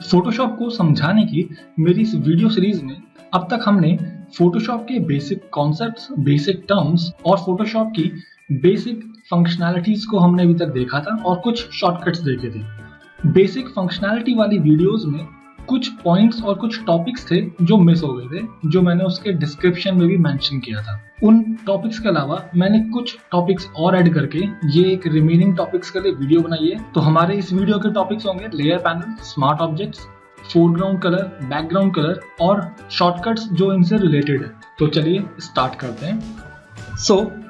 Photoshop को समझाने की मेरी इस वीडियो सीरीज में अब तक हमने फोटोशॉप के बेसिक कॉन्सेप्ट्स, बेसिक टर्म्स और फोटोशॉप की बेसिक फंक्शनैलिटीज को हमने अभी तक देखा था और कुछ शॉर्टकट्स देखे थे। बेसिक फंक्शनैलिटी वाली वीडियोस में कुछ पॉइंट्स और कुछ टॉपिक्स थे जो मिस हो गए थे, जो मैंने उसके डिस्क्रिप्शन में भी मेंशन किया था। उन टॉपिक्स के अलावा मैंने कुछ टॉपिक्स और ऐड करके ये एक रिमेनिंग टॉपिक्स के लिए वीडियो बनाई है। तो हमारे इस वीडियो के टॉपिक्स होंगे layer panel, smart objects, foreground colour, background colour और शॉर्टकट्स जो इनसे रिलेटेड है। तो चलिए स्टार्ट करते हैं।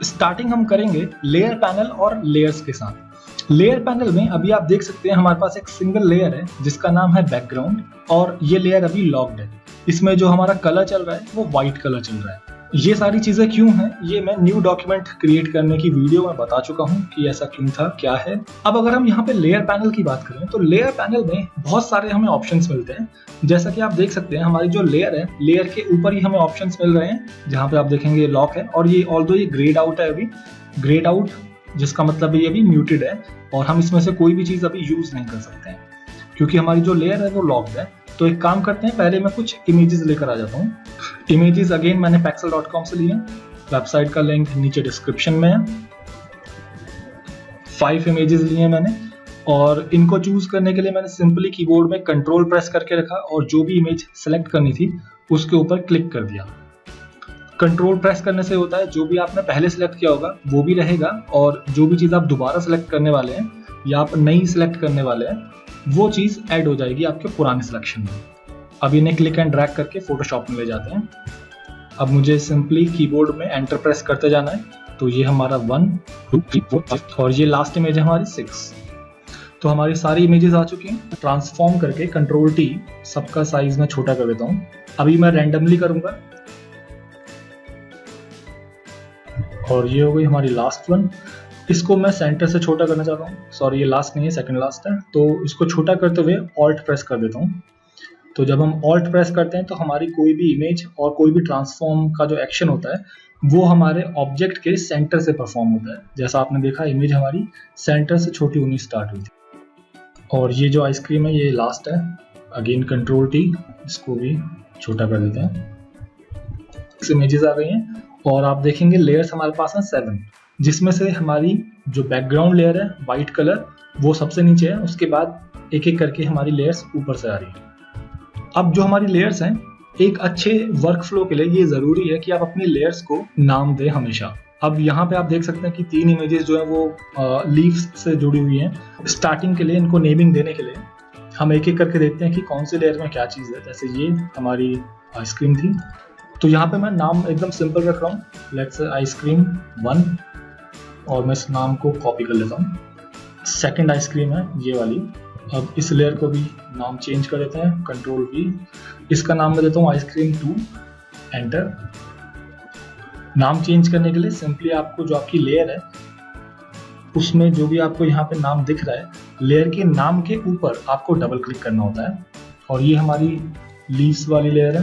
स्टार्टिंग हम करेंगे लेयर पैनल और लेयर्स के साथ। लेयर पैनल में अभी आप देख सकते हैं हमारे पास एक सिंगल लेयर है जिसका नाम है बैकग्राउंड, और ये लेयर अभी लॉक्ड है। इसमें जो हमारा कलर चल रहा है वो व्हाइट कलर चल रहा है। ये सारी चीजें क्यों हैं, ये मैं न्यू डॉक्यूमेंट क्रिएट करने की वीडियो में बता चुका हूँ कि ऐसा क्यों था, क्या है। अब अगर हम यहाँ पे लेयर पैनल की बात करें तो लेयर पैनल में बहुत सारे हमें ऑप्शंस मिलते हैं। जैसा कि आप देख सकते हैं हमारी जो लेयर है, लेयर के ऊपर ही हमें ऑप्शंस मिल रहे हैं, जहाँ पे आप देखेंगे लॉक है, और ये ऑल्दो ये ग्रेड आउट है, अभी ग्रेड आउट, जिसका मतलब ये अभी म्यूटेड है और हम इसमें से कोई भी चीज अभी यूज नहीं कर सकते हैं क्योंकि हमारी जो लेयर है वो लॉक्ड है। तो एक काम करते हैं, पहले मैं कुछ इमेजेस लेकर आ जाता हूँ। इमेजेस अगेन मैंने pexel.com से लिए, वेबसाइट का लिंक नीचे डिस्क्रिप्शन में है। 5 इमेजेस लिए मैंने, और इनको चूज करने के लिए मैंने सिंपली कीबोर्ड में कंट्रोल प्रेस करके रखा और जो भी इमेज सेलेक्ट करनी थी उसके ऊपर क्लिक कर दिया। कंट्रोल प्रेस करने से होता है जो भी आपने पहले सेलेक्ट किया होगा वो भी रहेगा, और जो भी चीज़ आप दोबारा सेलेक्ट करने वाले हैं या आप नई सेलेक्ट करने वाले हैं वो चीज़ ऐड हो जाएगी आपके पुराने सिलेक्शन में। अब इन्हें क्लिक एंड ड्रैग करके फोटोशॉप में ले जाते हैं। अब मुझे सिंपली कीबोर्ड में एंटर प्रेस करते जाना है। तो ये हमारा 1, 2, 3, 4, 5 और ये लास्ट इमेज है हमारी 6। तो हमारी सारी इमेजेस आ चुकी हैं। ट्रांसफॉर्म करके Ctrl+T सबका साइज में छोटा कर देता हूँ। अभी मैं रैंडमली करूँगा और ये हो गई हमारी लास्ट वन। इसको मैं सेंटर से छोटा करना चाहता हूँ, सॉरी ये लास्ट नहीं है, सेकंड लास्ट है। तो इसको छोटा करते हुए ऑल्ट प्रेस कर देता हूँ। तो जब हम ऑल्ट प्रेस करते हैं तो हमारी कोई भी इमेज और कोई भी ट्रांसफॉर्म का जो एक्शन होता है वो हमारे ऑब्जेक्ट के सेंटर से परफॉर्म होता है। जैसा आपने देखा इमेज हमारी सेंटर से छोटी होनी स्टार्ट हुई थी। और ये जो आइसक्रीम है ये लास्ट है। अगेन Ctrl+T, इसको भी छोटा कर देते हैं। 6 इमेजेस आ गई हैं और आप देखेंगे लेयर्स हमारे पास हैं 7, जिसमें से हमारी जो बैकग्राउंड लेयर है वाइट कलर वो सबसे नीचे है। उसके बाद एक एक करके हमारी लेयर्स ऊपर से आ रही है। अब जो हमारी लेयर्स हैं, एक अच्छे वर्क फ्लो के लिए ये जरूरी है कि आप अपनी लेयर्स को नाम दें हमेशा। अब यहाँ पे आप देख सकते हैं कि 3 इमेजेस जो है वो लीव्स से जुड़ी हुई हैं। स्टार्टिंग के लिए इनको नेमिंग देने के लिए हम एक एक करके देखते हैं कि कौन सी लेयर में क्या चीज़ है। जैसे ये हमारी आइसक्रीम थी, तो यहाँ पे मैं नाम एकदम सिंपल रख रहा हूँ, लेट्स से आइसक्रीम 1, और मैं इस नाम को कॉपी कर लेता हूँ। सेकंड आइसक्रीम है ये वाली। अब इस लेयर को भी नाम चेंज कर देते हैं, Ctrl+V। इसका नाम मैं देता हूँ आइसक्रीम 2, एंटर। नाम चेंज करने के लिए सिंपली आपको जो आपकी लेयर है उसमें जो भी आपको यहाँ पे नाम दिख रहा है, लेयर के नाम के ऊपर आपको डबल क्लिक करना होता है। और ये हमारी लीव्स वाली लेयर है।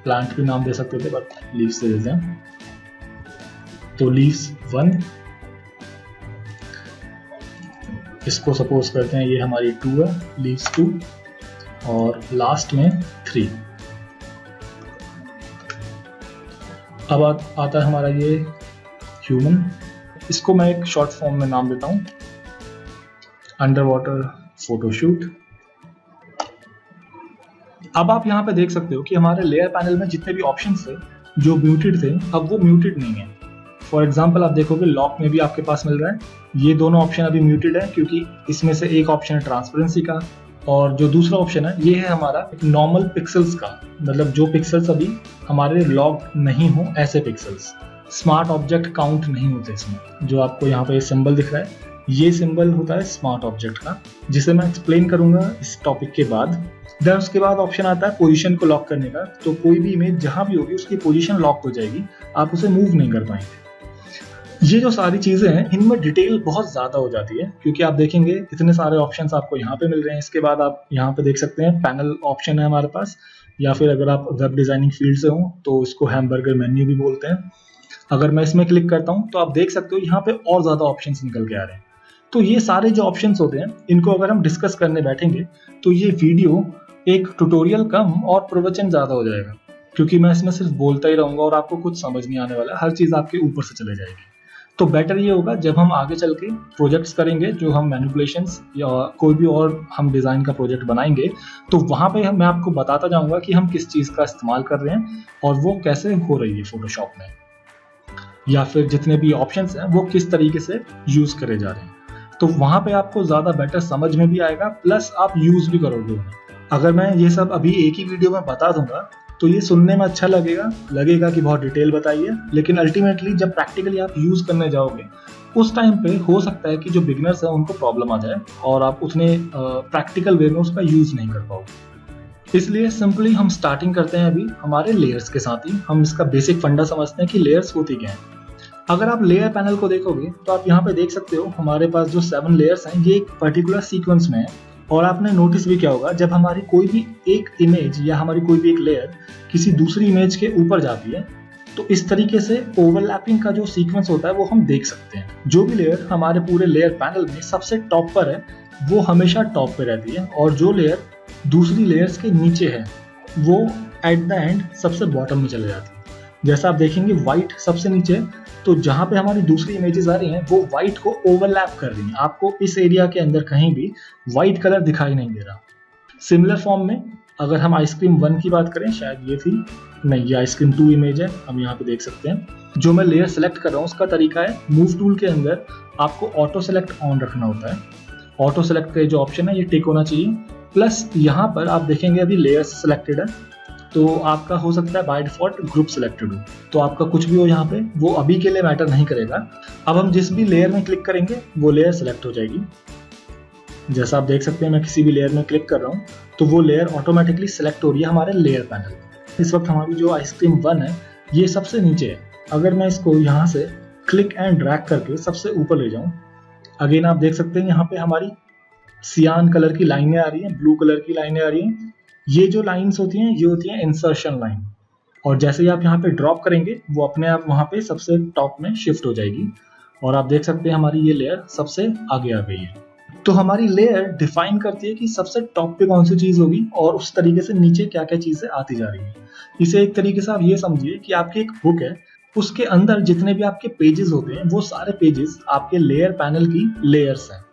प्लांट भी नाम दे सकते थे बट लीव्स दे देते हैं। तो लीव्स 1, इसको सपोज करते हैं ये हमारी 2 है, लीव्स 2, और लास्ट में 3। अब आता है हमारा ये ह्यूमन। इसको मैं एक शॉर्ट फॉर्म में नाम देता हूँ अंडर वाटर फोटोशूट। अब आप यहाँ पे देख सकते हो कि हमारे लेयर पैनल में जितने भी ऑप्शंस थे जो म्यूटेड थे, अब वो म्यूटेड नहीं है। फॉर एग्जांपल आप देखोगे लॉक में भी आपके पास मिल रहा है, ये दोनों ऑप्शन अभी म्यूटेड है क्योंकि इसमें से एक ऑप्शन है ट्रांसपेरेंसी का और जो दूसरा ऑप्शन है ये है हमारा नॉर्मल पिक्सल्स का, मतलब जो पिक्सल्स अभी हमारे लॉक नहीं हो ऐसे पिक्सल्स। स्मार्ट ऑब्जेक्ट काउंट नहीं होते इसमें। जो आपको यहाँ पे सिंबल दिख रहा है ये सिंबल होता है स्मार्ट ऑब्जेक्ट का, जिसे मैं एक्सप्लेन करूंगा इस टॉपिक के बाद। देन उसके बाद ऑप्शन आता है पोजीशन को लॉक करने का। तो कोई भी इमेज जहां भी होगी उसकी पोजीशन लॉक हो जाएगी, आप उसे मूव नहीं कर पाएंगे। ये जो सारी चीजें हैं इनमें डिटेल बहुत ज्यादा हो जाती है क्योंकि आप देखेंगे इतने सारे ऑप्शंस आपको यहाँ पे मिल रहे हैं। इसके बाद आप यहाँ पे देख सकते हैं पैनल ऑप्शन है हमारे पास, या फिर अगर आप वेब डिजाइनिंग फील्ड से हो तो इसको हैमबर्गर मेन्यू भी बोलते हैं। अगर मैं इसमें क्लिक करता हूँ तो आप देख सकते हो यहाँ पे और ज्यादा ऑप्शंस निकल के आ रहे हैं। तो ये सारे जो ऑप्शंस होते हैं इनको अगर हम डिस्कस करने बैठेंगे तो ये वीडियो एक ट्यूटोरियल कम और प्रवचन ज़्यादा हो जाएगा, क्योंकि मैं इसमें सिर्फ बोलता ही रहूँगा और आपको कुछ समझ नहीं आने वाला, हर चीज़ आपके ऊपर से चले जाएगी। तो बेटर ये होगा जब हम आगे चल के प्रोजेक्ट्स करेंगे, जो हम मैनिपुलेशंस या कोई भी और हम डिज़ाइन का प्रोजेक्ट बनाएंगे, तो वहाँ पे मैं आपको बताता जाऊँगा कि हम किस चीज़ का इस्तेमाल कर रहे हैं और वो कैसे हो रही है फोटोशॉप में, या फिर जितने भी ऑप्शंस हैं वो किस तरीके से यूज़ करे जा रहे हैं। तो वहाँ पे आपको ज़्यादा बेटर समझ में भी आएगा, प्लस आप यूज़ भी करोगे उन्हें। अगर मैं ये सब अभी एक ही वीडियो में बता दूंगा तो ये सुनने में अच्छा लगेगा कि बहुत डिटेल बताई है, लेकिन अल्टीमेटली जब प्रैक्टिकली आप यूज़ करने जाओगे उस टाइम पे हो सकता है कि जो बिगिनर्स हैं उनको प्रॉब्लम आ जाए और आप उतने प्रैक्टिकल वे में उसका यूज़ नहीं कर पाओगे। इसलिए सिंपली हम स्टार्टिंग करते हैं अभी हमारे लेयर्स के साथ ही। हम इसका बेसिक फंडा समझते हैं कि लेयर्स होती क्या हैं। अगर आप लेयर पैनल को देखोगे तो आप यहाँ पे देख सकते हो हमारे पास जो 7 लेयर्स हैं ये एक पर्टिकुलर सीक्वेंस में है। और आपने नोटिस भी किया होगा जब हमारी कोई भी एक इमेज या हमारी कोई भी एक लेयर किसी दूसरी इमेज के ऊपर जाती है तो इस तरीके से ओवरलैपिंग का जो सीक्वेंस होता है वो हम देख सकते हैं। जो भी लेयर हमारे पूरे लेयर पैनल में सबसे टॉप पर है वो हमेशा टॉप पे रहती है, और जो लेयर दूसरी लेयर्स के नीचे है वो एट द एंड सबसे बॉटम में चले जाती है। जैसा आप देखेंगे व्हाइट सबसे नीचे है, तो जहां पे हमारी दूसरी इमेजेस आ रही हैं वो व्हाइट को ओवरलैप कर रही हैं। आपको इस एरिया के अंदर कहीं भी व्हाइट कलर दिखाई नहीं दे रहा। सिमिलर फॉर्म में अगर हम आइसक्रीम 1 की बात करें, शायद ये थी, नहीं ये आइसक्रीम 2 इमेज है, हम यहाँ पे देख सकते हैं। जो मैं लेयर सेलेक्ट कर रहा हूँ उसका तरीका है मूव टूल के अंदर आपको ऑटो सेलेक्ट ऑन रखना होता है। ऑटो सेलेक्ट का जो ऑप्शन है ये टिक होना चाहिए। प्लस यहाँ पर आप देखेंगे अभी लेयर सेलेक्टेड है, तो आपका हो सकता है बाय डिफॉल्ट ग्रुप सिलेक्टेड हो, तो आपका कुछ भी हो यहाँ पे वो अभी के लिए मैटर नहीं करेगा। अब हम जिस भी लेयर में क्लिक करेंगे वो लेयर सेलेक्ट हो जाएगी। जैसा आप देख सकते हैं मैं किसी भी लेयर में क्लिक कर रहा हूँ तो वो लेयर ऑटोमेटिकली सेलेक्ट हो रही है हमारे लेयर पैनल। इस वक्त हमारी जो आइसक्रीम 1 है ये सबसे नीचे है। अगर मैं इसको यहाँ से क्लिक एंड ड्रैग करके सबसे ऊपर ले जाऊँ, अगेन आप देख सकते हैं यहाँ पे हमारी सियान कलर की लाइनें आ रही हैं, ब्लू कलर की लाइनें आ रही हैं। ये जो लाइंस होती हैं ये होती हैं इंसर्शन लाइन, और जैसे ही आप यहाँ पे ड्रॉप करेंगे वो अपने आप वहाँ पे सबसे टॉप में शिफ्ट हो जाएगी, और आप देख सकते हैं हमारी ये लेयर सबसे आगे आ गई है। तो हमारी लेयर डिफाइन करती है कि सबसे टॉप पे कौन सी चीज़ होगी और उस तरीके से नीचे क्या क्या चीज़ें आती जा रही है। इसे एक तरीके से आप ये समझिए कि आपकी एक बुक है, उसके अंदर जितने भी आपके पेजेस होते हैं वो सारे पेजेस आपके लेयर पैनल की लेयर्स हैं।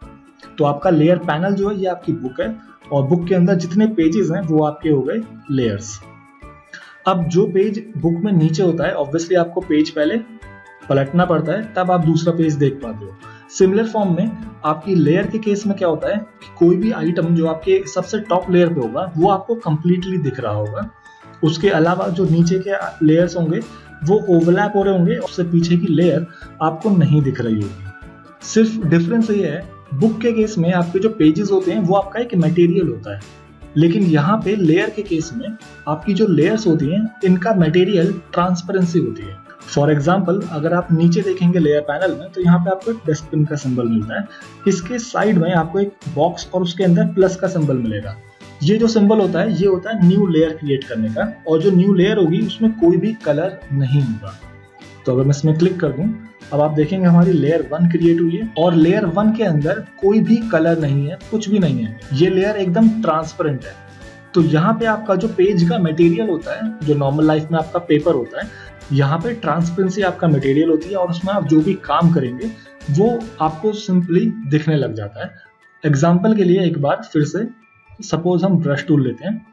तो आपका लेयर पैनल जो है ये आपकी बुक है, और बुक के अंदर जितने पेजेस हैं वो आपके हो गए लेयर्स। अब जो पेज बुक में नीचे होता है ऑब्वियसली आपको पेज पहले पलटना पड़ता है तब आप दूसरा पेज देख पाते हो। सिमिलर फॉर्म में आपकी लेयर के केस में क्या होता है कि कोई भी आइटम जो आपके सबसे टॉप लेयर पे होगा वो आपको कंप्लीटली दिख रहा होगा, उसके अलावा जो नीचे के लेयर्स होंगे वो ओवरलैप हो रहे होंगे, उससे पीछे की लेयर आपको नहीं दिख रही होगी। सिर्फ डिफरेंस ये है बुक के केस में आपके जो पेजेस होते हैं वो आपका एक मटेरियल होता है, लेकिन यहाँ पे लेयर के केस में आपकी जो लेयर्स होती हैं इनका मटेरियल ट्रांसपेरेंसी होती है। फॉर एग्जाम्पल अगर आप नीचे देखेंगे लेयर पैनल में तो यहाँ पे आपको एक डस्टबिन का सिंबल मिलता है, इसके साइड में आपको एक बॉक्स और उसके अंदर प्लस का सिंबल मिलेगा। ये जो सिंबल होता है ये होता है न्यू लेयर क्रिएट करने का, और जो न्यू लेयर होगी उसमें कोई भी कलर नहीं होगा। तो अगर मैं इसमें क्लिक कर दूं, अब आप देखेंगे हमारी लेयर 1 क्रिएट हुई है, और लेयर 1 के अंदर कोई भी कलर नहीं है, कुछ भी नहीं है, ये लेयर एकदम ट्रांसपेरेंट है। तो यहाँ पे आपका जो पेज का मटेरियल होता है, जो नॉर्मल लाइफ में आपका पेपर होता है, यहाँ पे ट्रांसपेरेंसी आपका मटेरियल होती है, और उसमें आप जो भी काम करेंगे वो आपको सिंपली दिखने लग जाता है। एग्जाम्पल के लिए एक बार फिर से सपोज हम ब्रश टूल लेते हैं,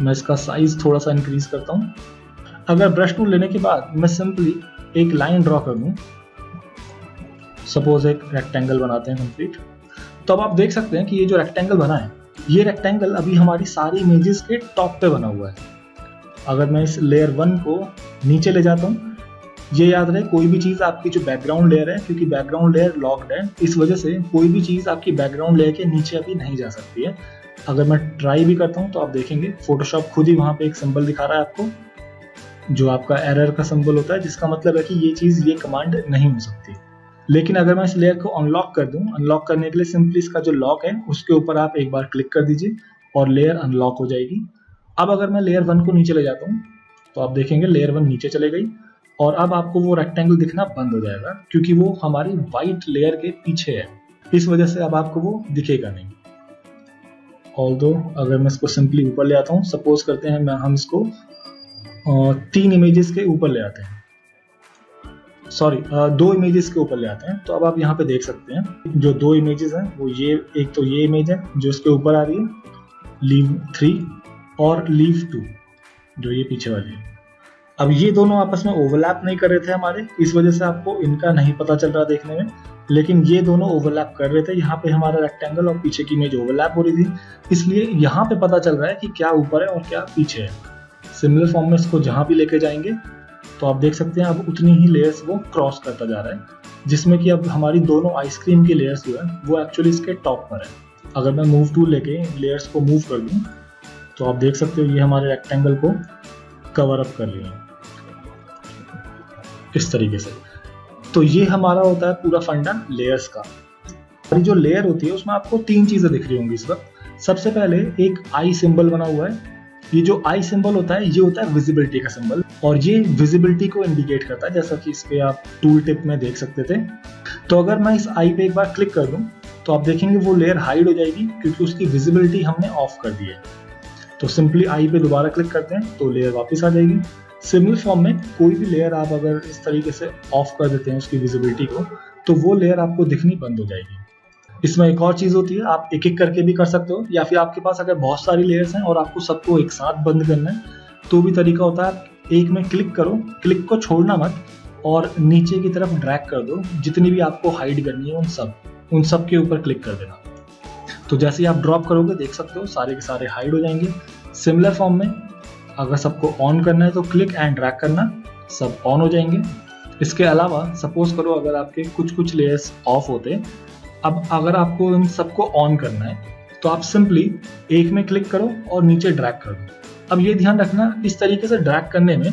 मैं इसका साइज थोड़ा सा इंक्रीज करता हूँ। अगर ब्रश टूल लेने के बाद मैं सिंपली एक लाइन ड्रॉ कर दूं, सपोज एक रेक्टेंगल बनाते हैं कंप्लीट, तो अब आप देख सकते हैं कि ये जो रेक्टेंगल बना है ये रेक्टेंगल अभी हमारी सारी इमेजेस के टॉप पे बना हुआ है। अगर मैं इस लेयर 1 को नीचे ले जाता हूँ, ये याद रहे कोई भी चीज़ आपकी जो बैकग्राउंड लेयर है, क्योंकि बैकग्राउंड लेयर लॉक्ड है, इस वजह से कोई भी चीज़ आपकी बैकग्राउंड लेयर के नीचे अभी नहीं जा सकती है। अगर मैं ट्राई भी करता हूँ तो आप देखेंगे फोटोशॉप खुद ही वहाँ पे एक सिंबल दिखा रहा है आपको, जो आपका एरर का सिंबल होता है, जिसका मतलब है कि ये चीज़ ये कमांड नहीं हो सकती। लेकिन अगर मैं इस लेयर को अनलॉक कर दूं, अनलॉक करने के लिए सिंपली इसका जो लॉक है उसके ऊपर आप एक बार क्लिक कर दीजिए और लेयर अनलॉक हो जाएगी। अब अगर मैं लेयर 1 को नीचे ले जाता हूं तो आप देखेंगे लेयर 1 नीचे चले गई, और अब आपको वो रेक्टेंगल दिखना बंद हो जाएगा क्योंकि वो हमारी वाइट लेयर के पीछे है, इस वजह से अब आपको वो दिखेगा नहीं। ऑल्दो अगर मैं इसको सिंपली ऊपर ले आता हूँ, सपोज करते हैं हम इसको 3 इमेजेस के ऊपर ले आते हैं, सॉरी 2 इमेजेस के ऊपर ले आते हैं। तो अब आप यहाँ पे देख सकते हैं जो 2 इमेजेस हैं वो ये, एक तो ये इमेज है जो इसके ऊपर आ रही है लीव 3 और लीव 2 जो ये पीछे वाली है। अब ये दोनों आपस में ओवरलैप नहीं कर रहे थे हमारे, इस वजह से आपको इनका नहीं पता चल रहा देखने में, लेकिन ये दोनों ओवरलैप कर रहे थे। यहाँ पे हमारा रेक्टेंगल और पीछे की इमेज ओवरलैप हो रही थी, इसलिए यहाँ पे पता चल रहा है कि क्या ऊपर है और क्या पीछे है। सिमिलर फॉर्म में इसको जहाँ भी लेके जाएंगे तो आप देख सकते हैं अब उतनी ही लेयर्स वो क्रॉस करता जा रहा है, जिसमें कि अब हमारी दोनों आइसक्रीम की लेयर्स जो है वो एक्चुअली इसके टॉप पर है। अगर मैं मूव टूल लेके लेयर्स को मूव कर दूं तो आप देख सकते हो ये हमारे रेक्टेंगल को कवर अप कर रही है इस तरीके से। तो ये हमारा होता है पूरा फंडा लेयर्स का। और जो लेयर होती है उसमें आपको 3 चीजें दिख रही होंगी इस वक्त। सबसे पहले एक आई सिंबल बना हुआ है, ये जो आई सिंबल होता है ये होता है विजिबिलिटी का सिंबल, और ये विजिबिलिटी को इंडिकेट करता है, जैसा कि इस पे आप टूल टिप में देख सकते थे। तो अगर मैं इस आई पे एक बार क्लिक कर दूं तो आप देखेंगे वो लेयर हाइड हो जाएगी क्योंकि उसकी विजिबिलिटी हमने ऑफ कर दी है। तो सिंपली आई पे दोबारा क्लिक करते हैं तो लेयर वापस आ जाएगी। सिमिलर फॉर्म में कोई भी लेयर आप अगर इस तरीके से ऑफ कर देते हैं उसकी विजिबिलिटी को, तो वो लेयर आपको दिखनी बंद हो जाएगी। इसमें एक और चीज होती है, आप एक एक करके भी कर सकते हो, या फिर आपके पास अगर बहुत सारी लेयर्स हैं और आपको सबको एक साथ बंद करना है तो भी तरीका होता है। एक में क्लिक करो, क्लिक को छोड़ना मत और नीचे की तरफ ड्रैग कर दो, जितनी भी आपको हाइड करनी है उन सब के ऊपर क्लिक कर देना। तो जैसे ही आप ड्रॉप करोगे देख सकते हो सारे के सारे हाइड हो जाएंगे। सिमिलर फॉर्म में अगर सबको ऑन करना है तो क्लिक एंड ड्रैग करना, सब ऑन हो जाएंगे। इसके अलावा सपोज करो अगर आपके कुछ लेयर्स ऑफ होते, अब अगर आपको इन सबको ऑन करना है तो आप सिंपली एक में क्लिक करो और नीचे ड्रैग कर दो। अब ये ध्यान रखना इस तरीके से ड्रैग करने में,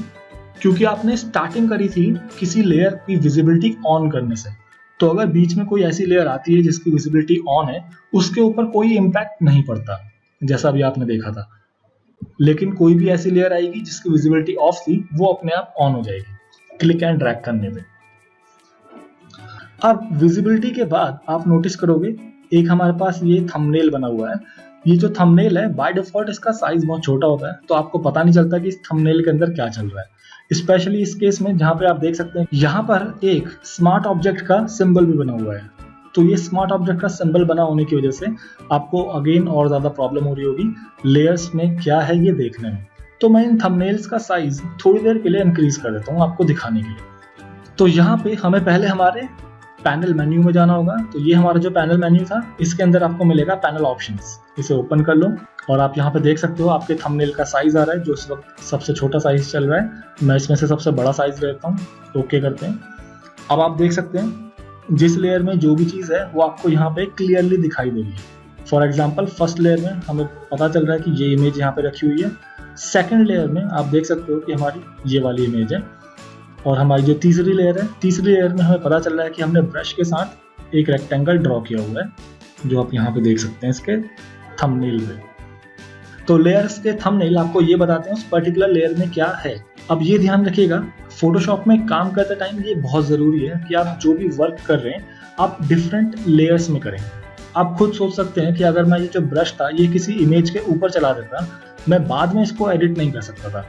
क्योंकि आपने स्टार्टिंग करी थी किसी लेयर की विजिबिलिटी ऑन करने से, तो अगर बीच में कोई ऐसी लेयर आती है जिसकी विजिबिलिटी ऑन है उसके ऊपर कोई इम्पैक्ट नहीं पड़ता, जैसा भी आपने देखा था। लेकिन कोई भी ऐसी लेयर आएगी जिसकी विजिबिलिटी ऑफ थी वो अपने आप ऑन हो जाएगी क्लिक एंड ड्रैग करने पे। अब विजिबिलिटी के बाद आप नोटिस करोगे एक हमारे पास ये थंबनेल बना हुआ है। ये जो थंबनेल है बाय डिफॉल्ट इसका साइज बहुत छोटा होता है, तो आपको पता नहीं चलता कि इस थंबनेल के अंदर क्या चल रहा है। स्पेशली इस केस में जहां पे आप देख सकते हैं यहाँ पर एक स्मार्ट ऑब्जेक्ट का सिंबल भी बना हुआ है। तो ये स्मार्ट ऑब्जेक्ट का सिंबल बना होने की वजह से आपको अगेन और ज्यादा प्रॉब्लम हो रही होगी लेयर्स में क्या है ये देखने में। तो मैं इन थंबनेल्स का साइज थोड़ी देर के लिए इंक्रीज कर देता हूँ आपको दिखाने के लिए। तो यहाँ पे हमें पहले हमारे पैनल मेन्यू में जाना होगा। तो ये हमारा जो पैनल मेन्यू था इसके अंदर आपको मिलेगा पैनल ऑप्शंस, इसे ओपन कर लो और आप यहाँ पे देख सकते हो आपके थंबनेल का साइज आ रहा है जो इस वक्त सबसे छोटा साइज चल रहा है। मैं इसमें से सबसे बड़ा साइज लेता हूँ, ओके करते हैं। अब आप देख सकते हैं जिस लेयर में जो भी चीज़ है वो आपको यहाँ पे क्लियरली दिखाई दे रही है। फॉर एग्जाम्पल फर्स्ट लेयर में हमें पता चल रहा है कि ये इमेज यहाँ पे रखी हुई है। सेकेंड लेयर में आप देख सकते हो कि हमारी ये वाली इमेज है, और हमारी जो तीसरी लेयर है, तीसरी लेयर में हमें पता चल रहा है कि हमने ब्रश के साथ एक रेक्टेंगल ड्रॉ किया हुआ है जो आप यहाँ पे देख सकते हैं इसके थंबनेल पे। तो लेयर्स के थंबनेल आपको ये बताते हैं उस पर्टिकुलर लेयर में क्या है। अब ये ध्यान रखिएगा फोटोशॉप में काम करते टाइम ये बहुत ज़रूरी है कि आप जो भी वर्क कर रहे हैं आप डिफरेंट लेयर्स में करें। आप खुद सोच सकते हैं कि अगर मैं ये जो ब्रश था ये किसी इमेज के ऊपर चला देता, मैं बाद में इसको एडिट नहीं कर सकता था,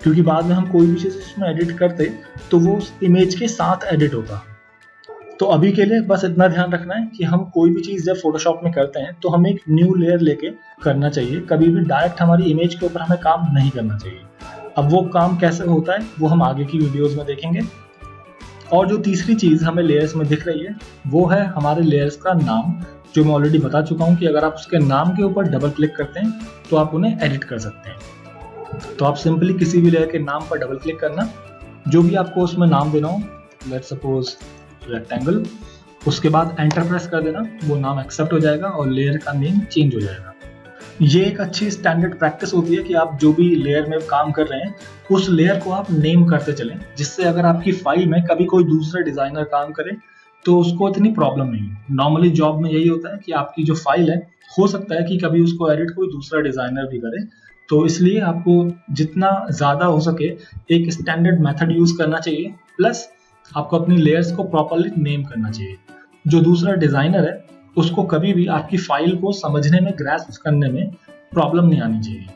क्योंकि बाद में हम कोई भी चीज़ इसमें एडिट करते तो वो उस इमेज के साथ एडिट होता। तो अभी के लिए बस इतना ध्यान रखना है कि हम कोई भी चीज़ जब फोटोशॉप में करते हैं तो हमें एक न्यू लेयर लेके करना चाहिए। कभी भी डायरेक्ट हमारी इमेज के ऊपर हमें काम नहीं करना चाहिए। अब वो काम कैसे होता है वो हम आगे की वीडियोज़ में देखेंगे। और जो तीसरी चीज़ हमें लेयर्स में दिख रही है वो है हमारे लेयर्स का नाम, जो मैं ऑलरेडी बता चुका हूँ कि अगर आप उसके नाम के ऊपर डबल क्लिक करते हैं तो आप उन्हें एडिट कर सकते हैं। तो आप सिंपली किसी भी लेयर के नाम पर डबल क्लिक करना, जो भी आपको उसमें नाम देना हो, लेट्स सपोज रेक्टेंगल, उसके बाद एंटर प्रेस कर देना, वो नाम एक्सेप्ट हो जाएगा और लेयर का नेम चेंज हो जाएगा। ये एक अच्छी स्टैंडर्ड प्रैक्टिस होती है कि आप जो भी लेयर में काम कर रहे हैं उस लेयर को आप नेम करते चलें, जिससे अगर आपकी फाइल में कभी कोई दूसरा डिजाइनर काम करे तो उसको इतनी प्रॉब्लम नहीं है। नॉर्मली जॉब में यही होता है कि आपकी जो फाइल है हो सकता है कि कभी उसको एडिट कोई दूसरा डिजाइनर भी करे, तो इसलिए आपको जितना ज़्यादा हो सके एक स्टैंडर्ड मेथड यूज़ करना चाहिए, प्लस आपको अपनी लेयर्स को प्रॉपरली नेम करना चाहिए। जो दूसरा डिज़ाइनर है उसको कभी भी आपकी फाइल को समझने में, ग्रास्प करने में प्रॉब्लम नहीं आनी चाहिए।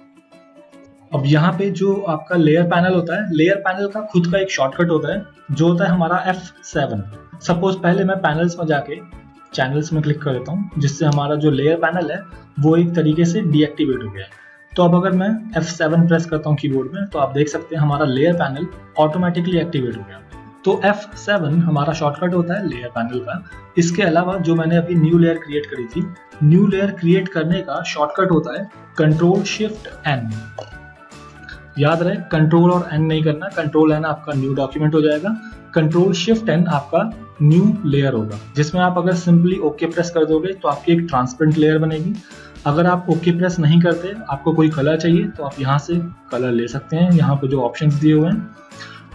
अब यहाँ पे जो आपका लेयर पैनल होता है, लेयर पैनल का खुद का एक शॉर्टकट होता है जो होता है हमारा F7। सपोज पहले मैं पैनल्स में जाके चैनल्स में क्लिक कर देता हूँ, जिससे हमारा जो लेयर पैनल है वो एक तरीके से डीएक्टिवेट हो गया है। तो अब अगर मैं F7 प्रेस करता हूँ कीबोर्ड में, तो आप देख सकते हैं हमारा लेयर पैनल ऑटोमेटिकली एक्टिवेट हो गया। तो F7 हमारा शॉर्टकट होता है लेयर पैनल का। इसके अलावा जो मैंने अभी न्यू लेयर क्रिएट करी थी, न्यू लेयर क्रिएट करने का शॉर्टकट होता है Ctrl+Shift+N। याद रहे, कंट्रोल और एन नहीं करना, कंट्रोल एन आपका न्यू डॉक्यूमेंट हो जाएगा, Ctrl+Shift+N आपका न्यू लेयर होगा, जिसमें आप अगर सिंपली ओके प्रेस कर दोगे तो आपकी एक ट्रांसपेरेंट लेयर बनेगी। अगर आप ओके प्रेस नहीं करते, आपको कोई कलर चाहिए तो आप यहाँ से कलर ले सकते हैं, यहाँ पे जो ऑप्शंस दिए हुए हैं,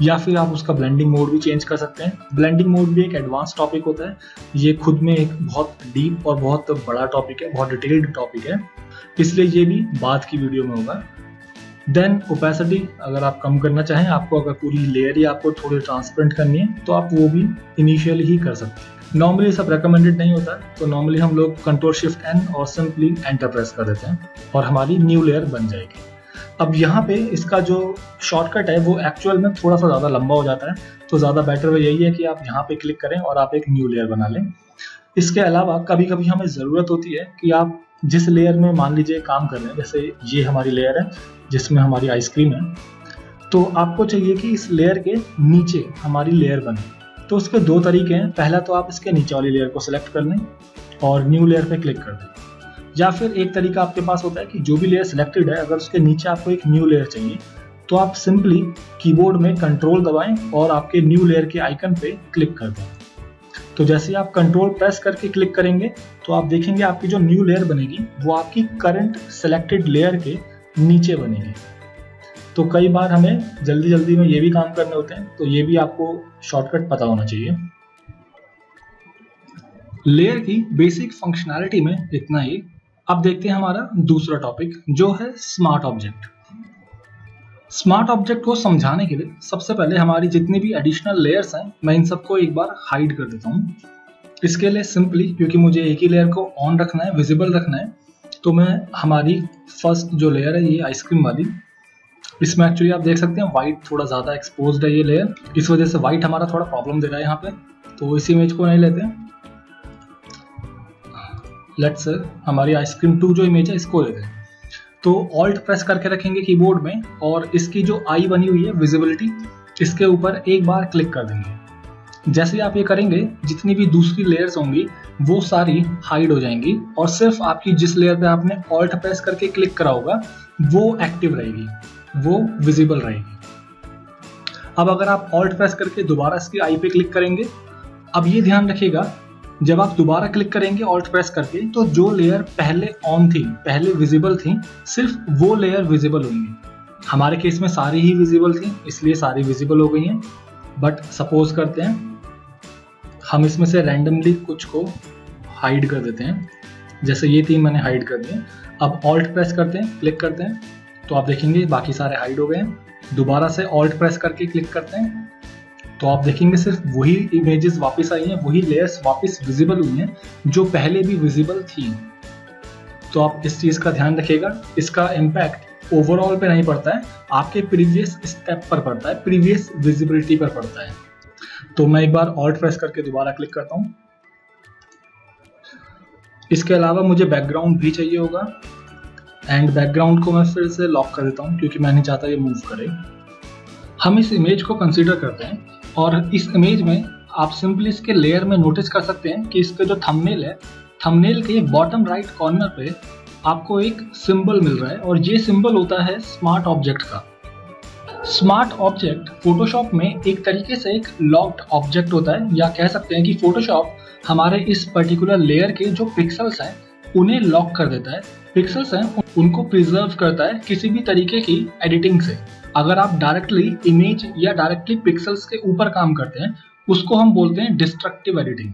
या फिर आप उसका ब्लेंडिंग मोड भी चेंज कर सकते हैं। ब्लेंडिंग मोड भी एक एडवांस टॉपिक होता है, ये खुद में एक बहुत डीप और बहुत बड़ा टॉपिक है, बहुत डिटेल्ड टॉपिक है, इसलिए ये भी बाद की वीडियो में होगा। देन ओपेसिटी अगर आप कम करना चाहें, आपको अगर पूरी लेयर ही आपको थोड़ी ट्रांसपेरेंट करनी है तो आप वो भी इनिशियली ही कर सकते हैं। नॉर्मली सब रेकमेंडेड नहीं होता, तो नॉर्मली हम लोग Ctrl+Shift+N और सिंपली एंटर प्रेस कर देते हैं और हमारी न्यू लेयर बन जाएगी। अब यहाँ पे इसका जो शॉर्टकट है वो एक्चुअल में थोड़ा सा ज़्यादा लंबा हो जाता है, तो ज़्यादा बेटर वे यही है कि आप यहाँ पे क्लिक करें और आप एक न्यू लेयर बना लें। इसके अलावा कभी कभी हमें ज़रूरत होती है कि आप जिस लेयर में मान लीजिए काम कर रहे हैं, जैसे ये हमारी लेयर है जिसमें हमारी आइसक्रीम है, तो आपको चाहिए कि इस लेयर के नीचे हमारी लेयर बने। तो उसके दो तरीके हैं, पहला तो आप इसके नीचे वाली लेयर को सिलेक्ट कर लें और न्यू लेयर पे क्लिक कर दें, या फिर एक तरीका आपके पास होता है कि जो भी लेयर सिलेक्टेड है, अगर उसके नीचे आपको एक न्यू लेयर चाहिए तो आप सिंपली कीबोर्ड में कंट्रोल दबाएं और आपके न्यू लेयर के आइकन पे क्लिक कर दें। तो जैसे ही आप कंट्रोल प्रेस करके क्लिक करेंगे तो आप देखेंगे आपकी जो न्यू लेयर बनेगी वो आपकी करंट सिलेक्टेड लेयर के नीचे बनेगी। तो कई बार हमें जल्दी जल्दी में ये भी काम करने होते हैं, तो ये भी आपको शॉर्टकट पता होना चाहिए। लेयर की बेसिक फंक्शनैलिटी में इतना ही। अब देखते हैं हमारा दूसरा टॉपिक जो है स्मार्ट ऑब्जेक्ट। स्मार्ट ऑब्जेक्ट को समझाने के लिए सबसे पहले हमारी जितनी भी एडिशनल लेयर्स हैं, मैं इन सबको एक बार हाइड कर देता हूँ। इसके लिए सिंपली, क्योंकि मुझे एक ही लेयर को ऑन रखना है, विजिबल रखना है, तो मैं हमारी फर्स्ट जो लेयर है ये आइसक्रीम वाली, इसमें एक्चुअली आप देख सकते हैं वाइट थोड़ा ज़्यादा एक्सपोज्ड है ये लेयर, इस वजह से वाइट हमारा थोड़ा प्रॉब्लम दे रहा है यहाँ पे, तो इस इमेज को नहीं लेते हैं। लेट्स हमारी आइसक्रीम 2 जो इमेज है इसको लेते हैं। तो ऑल्ट प्रेस करके रखेंगे कीबोर्ड में और इसकी जो आई बनी हुई है विजिबिलिटी, इसके ऊपर एक बार क्लिक कर देंगे। जैसे आप ये करेंगे, जितनी भी दूसरी लेयर्स होंगी वो सारी हाइड हो जाएंगी और सिर्फ आपकी जिस लेयर पे आपने ऑल्ट प्रेस करके क्लिक करा होगा वो एक्टिव रहेगी, वो विजिबल रहेगी। अब अगर आप ऑल्ट प्रेस करके दोबारा इसकी आई पे क्लिक करेंगे, अब ये ध्यान रखिएगा जब आप दोबारा क्लिक करेंगे ऑल्ट प्रेस करके, तो जो लेयर पहले ऑन थी, पहले विजिबल थी, सिर्फ वो लेयर विजिबल होंगी। हमारे केस में सारी ही विजिबल थी, इसलिए सारी विजिबल हो गई हैं। बट सपोज करते हैं हम इसमें से रैंडमली कुछ को हाइड कर देते हैं, जैसे ये 3 मैंने हाइड कर दिए। अब ऑल्ट प्रेस करते हैं, क्लिक करते हैं, तो आप देखेंगे बाकी सारे हाइड हो गए हैं। दोबारा से ऑल्ट प्रेस करके क्लिक करते हैं तो आप देखेंगे सिर्फ वही इमेजेस वापस आई हैं, वही लेयर्स वापस विजिबल हुई हैं जो पहले भी विजिबल थी। तो आप इस चीज़ का ध्यान रखिएगा, इसका इम्पैक्ट ओवरऑल पे नहीं पड़ता है, आपके प्रीवियस स्टेप पर पड़ता है, प्रीवियस विजिबिलिटी पर पड़ता है। तो मैं एक बार ऑल्ट प्रेस करके दोबारा क्लिक करता हूँ। इसके अलावा मुझे बैकग्राउंड भी चाहिए होगा एंड बैकग्राउंड को मैं फिर से लॉक कर देता हूँ क्योंकि मैं नहीं चाहता ये मूव करे। हम इस इमेज को कंसीडर करते हैं और इस इमेज में आप सिंपली इसके लेयर में नोटिस कर सकते हैं कि इसका जो थंबनेल है, थंबनेल के बॉटम राइट कॉर्नर पे आपको एक सिंबल मिल रहा है और ये सिंबल होता है स्मार्ट ऑब्जेक्ट का। स्मार्ट ऑब्जेक्ट फोटोशॉप में एक तरीके से एक लॉक्ड ऑब्जेक्ट होता है, या कह सकते हैं कि फोटोशॉप हमारे इस पर्टिकुलर लेयर के जो पिक्सल्स हैं उन्हें लॉक कर देता है। पिक्सल्स हैं उनको प्रिजर्व करता है किसी भी तरीके की एडिटिंग से। अगर आप डायरेक्टली इमेज या डायरेक्टली पिक्सल्स के ऊपर काम करते हैं उसको हम बोलते हैं डिस्ट्रक्टिव एडिटिंग।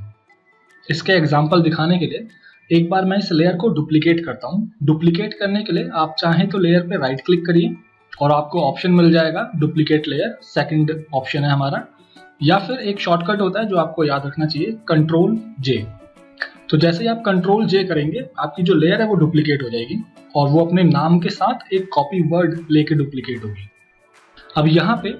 इसके एग्जांपल दिखाने के लिए एक बार मैं इस लेयर को डुप्लीकेट करता हूँ। डुप्लीकेट करने के लिए आप चाहें तो लेयर पे राइट क्लिक करिए और आपको ऑप्शन मिल जाएगा डुप्लीकेट लेयर, सेकंड ऑप्शन है हमारा। या फिर एक शॉर्टकट होता है जो आपको याद रखना चाहिए, कंट्रोल जे। तो जैसे ही आप कंट्रोल जे करेंगे आपकी जो लेयर है वो डुप्लीकेट हो जाएगी और वो अपने नाम के साथ एक कॉपी वर्ड लेके डुप्लीकेट होगी। अब यहाँ पे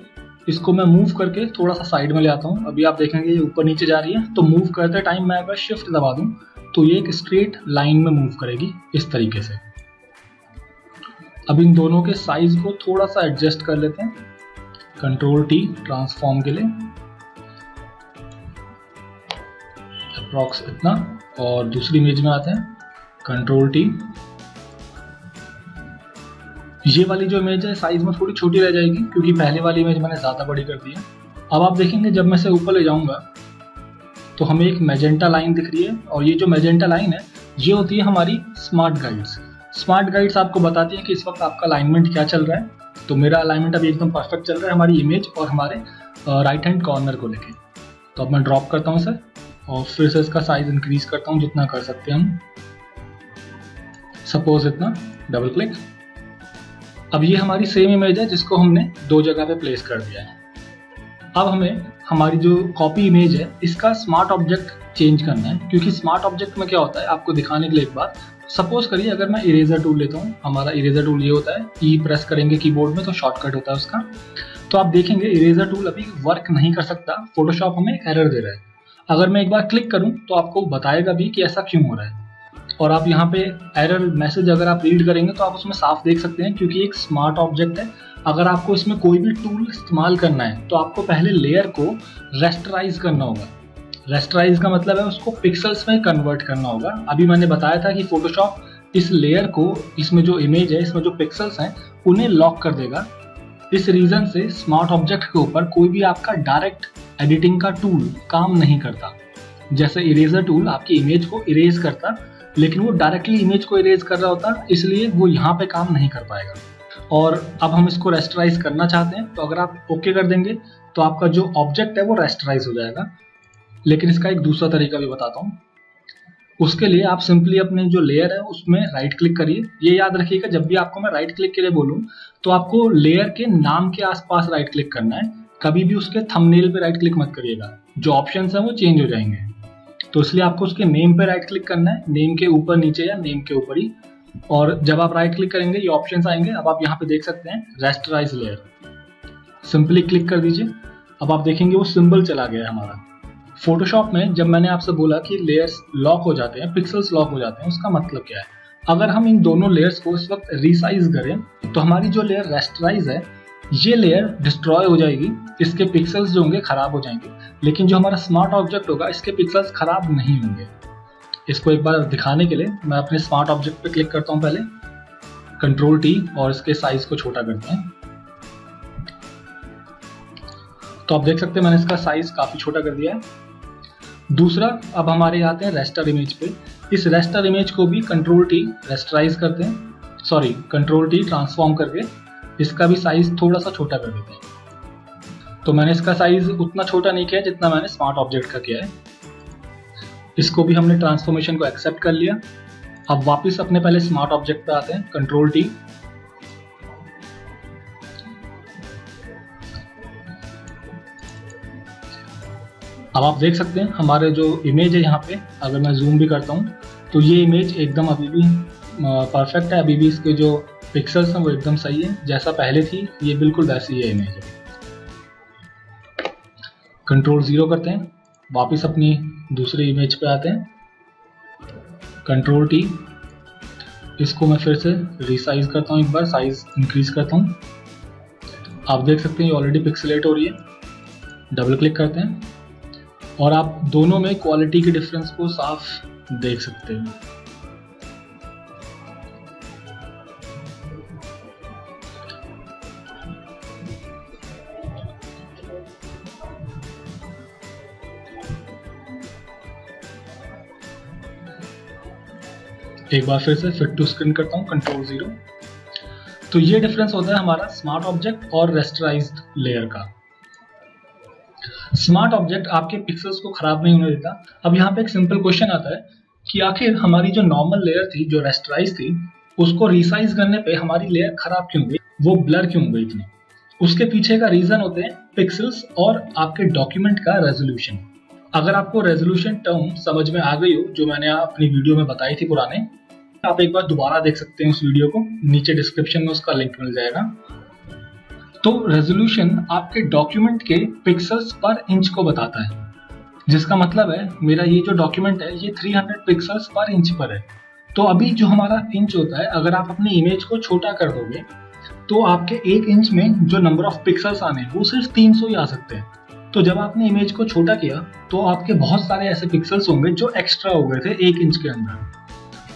इसको मैं मूव करके थोड़ा सा साइड में ले आता हूँ। अभी आप देखेंगे ये ऊपर नीचे जा रही है, तो मूव करते टाइम मैं अगर शिफ्ट दबा दूँ तो ये एक स्ट्रेट लाइन में मूव करेगी इस तरीके से। अब इन दोनों के साइज को थोड़ा सा एडजस्ट कर लेते हैं, कंट्रोल टी ट्रांसफॉर्म के लिए, अप्रॉक्स इतना। और दूसरी इमेज में आते हैं, कंट्रोल टी। ये वाली जो इमेज है साइज में थोड़ी छोटी रह जाएगी क्योंकि पहले वाली इमेज मैंने ज़्यादा बड़ी कर दी है। अब आप देखेंगे जब मैं इसे ऊपर ले जाऊंगा तो हमें एक मैजेंटा लाइन दिख रही है और ये जो मैजेंटा लाइन है ये होती है हमारी स्मार्ट गाइड्स। स्मार्ट गाइड्स आपको बताती है कि इस वक्त आपका अलाइनमेंट क्या चल रहा है। तो मेरा अलाइनमेंट अभी एकदम परफेक्ट चल रहा है हमारी इमेज और हमारे राइट हैंड कॉर्नर को लेके। तो अब मैं ड्रॉप करता हूँ इसे और फिर से इसका साइज इंक्रीज करता हूँ जितना कर सकते हैं हम, सपोज इतना, डबल क्लिक। अब ये हमारी सेम इमेज है जिसको हमने दो जगह पे प्लेस कर दिया है। अब हमें हमारी जो कॉपी इमेज है इसका स्मार्ट ऑब्जेक्ट चेंज करना है, क्योंकि स्मार्ट ऑब्जेक्ट में क्या होता है आपको दिखाने के लिए एक बार सपोज करिए अगर मैं इरेजर टूल लेता हूँ। हमारा इरेजर टूल ये होता है, ई प्रेस करेंगे कीबोर्ड में तो शॉर्टकट होता है उसका। तो आप देखेंगे इरेजर टूल अभी वर्क नहीं कर सकता, फोटोशॉप हमें एरर दे रहा है। अगर मैं एक बार क्लिक करूँ तो आपको बताएगा भी कि ऐसा क्यों हो रहा है। और आप यहाँ पे एरर मैसेज अगर आप रीड करेंगे तो आप उसमें साफ देख सकते हैं, क्योंकि एक स्मार्ट ऑब्जेक्ट है। अगर आपको इसमें कोई भी टूल इस्तेमाल करना है तो आपको पहले लेयर को रेस्टराइज करना होगा। रेस्टराइज का मतलब है उसको पिक्सल्स में कन्वर्ट करना होगा। अभी मैंने बताया था कि फोटोशॉप इस लेयर को, इसमें जो इमेज है, इसमें जो पिक्सल्स हैं उन्हें लॉक कर देगा। इस रीजन से स्मार्ट ऑब्जेक्ट के ऊपर कोई भी आपका डायरेक्ट एडिटिंग का टूल काम नहीं करता। जैसे इरेजर टूल आपकी इमेज को इरेज करता, लेकिन वो डायरेक्टली इमेज को इरेज कर रहा होता, इसलिए वो यहाँ पे काम नहीं कर पाएगा। और अब हम इसको रेस्टराइज करना चाहते हैं तो अगर आप ओके कर देंगे तो आपका जो ऑब्जेक्ट है वो रेस्टराइज हो जाएगा। लेकिन इसका एक दूसरा तरीका भी बताता हूँ। उसके लिए आप सिंपली अपनी जो लेयर है उसमें राइट क्लिक करिए। ये याद रखिएगा जब भी आपको मैं राइट क्लिक के लिए बोलूँ तो आपको लेयर के नाम के आसपास राइट क्लिक करना है, कभी भी उसके थंबनेल पे राइट क्लिक मत करिएगा, जो ऑप्शंस हैं वो चेंज हो जाएंगे। तो इसलिए आपको उसके नेम पे राइट क्लिक करना है, नेम के ऊपर नीचे या नेम के ऊपर ही। और जब आप राइट क्लिक करेंगे ये ऑप्शंस आएंगे। अब आप यहाँ पे देख सकते हैं रेस्टराइज लेयर, सिंपली क्लिक कर दीजिए। अब आप देखेंगे वो सिंबल चला गया है हमारा। फोटोशॉप में जब मैंने आपसे बोला कि लेयर्स लॉक हो जाते हैं, पिक्सल्स लॉक हो जाते हैं, उसका मतलब क्या है? अगर हम इन दोनों लेयर्स को इस वक्त रिसाइज करें तो हमारी जो लेयर रेस्टराइज है ये लेयर डिस्ट्रॉय हो जाएगी, इसके पिक्सल्स जो होंगे खराब हो जाएंगे। लेकिन जो हमारा स्मार्ट ऑब्जेक्ट होगा इसके पिक्सल्स खराब नहीं होंगे। इसको एक बार दिखाने के लिए मैं अपने स्मार्ट ऑब्जेक्ट पे क्लिक करता हूँ, पहले कंट्रोल टी, और इसके साइज को छोटा करते हैं। तो आप देख सकते हैं मैंने इसका साइज काफी छोटा कर दिया है। दूसरा, अब हमारे आते हैं रेस्टर इमेज पे। इस रेस्टर इमेज को भी कंट्रोल टी रेस्टराइज करते हैं, सॉरी कंट्रोल टी ट्रांसफॉर्म करके इसका भी साइज थोड़ा सा छोटा कर देते हैं। तो मैंने इसका साइज उतना छोटा नहीं किया जितना मैंने स्मार्ट ऑब्जेक्ट का किया है। इसको भी हमने ट्रांसफॉर्मेशन को एक्सेप्ट कर लिया। अब वापस अपने पहले स्मार्ट ऑब्जेक्ट पे आते हैं, कंट्रोल टी। अब आप देख सकते हैं हमारे जो इमेज है यहाँ पे, अगर मैं जूम भी करता हूँ तो ये इमेज एकदम अभी भी परफेक्ट है। अभी भी इसके जो पिक्सल्स हैं वो एकदम सही है, जैसा पहले थी ये बिल्कुल वैसी ही इमेज है। कंट्रोल 0 करते हैं, वापस अपनी दूसरी इमेज पे आते हैं, कंट्रोल टी। इसको मैं फिर से रिसाइज करता हूँ, एक बार साइज इंक्रीज करता हूँ। आप देख सकते हैं ये ऑलरेडी पिक्सलेट हो रही है। डबल क्लिक करते हैं और आप दोनों में क्वालिटी के डिफरेंस को साफ देख सकते हैं। एक बार फिर से फिट टू स्क्रीन करता हूँ, कंट्रोल 0। तो ये डिफरेंस होता है हमारा स्मार्ट ऑब्जेक्ट और रेस्टराइज्ड लेयर का। स्मार्ट ऑब्जेक्ट आपके पिक्सल्स को खराब नहीं होने देता। अब यहाँ पे एक सिंपल क्वेश्चन आता है कि आखिर हमारी जो नॉर्मल लेयर थी, जो रेस्टराइज थी, उसको रिसाइज करने पे हमारी लेयर खराब क्यों गई, वो ब्लर क्यों गई इतनी। उसके पीछे का रीजन होते हैं पिक्सेल्स और आपके डॉक्यूमेंट का रेजोल्यूशन। अगर आपको रेजोल्यूशन टर्म समझ में आ गई हो, जो मैंने अपनी वीडियो में बताई थी पुराने, आप एक बार दोबारा देख सकते हैं उस वीडियो को, नीचे डिस्क्रिप्शन में उसका लिंक मिल जाएगा। तो रेजोल्यूशन आपके डॉक्यूमेंट के पिक्सेल्स पर इंच को बताता है, जिसका मतलब है मेरा ये जो डॉक्यूमेंट है ये 300 पिक्सेल्स पर इंच पर है। तो अभी जो हमारा इंच होता है, अगर आप अपनी इमेज को छोटा कर दोगे तो आपके 1 इंच में जो नंबर ऑफ पिक्सेल्स आने हैं वो सिर्फ 300 ही आ सकते हैं। तो जब आपने इमेज को छोटा किया तो आपके बहुत सारे ऐसे पिक्सेल्स होंगे जो एक्स्ट्रा हो गए थे 1 इंच के अंदर।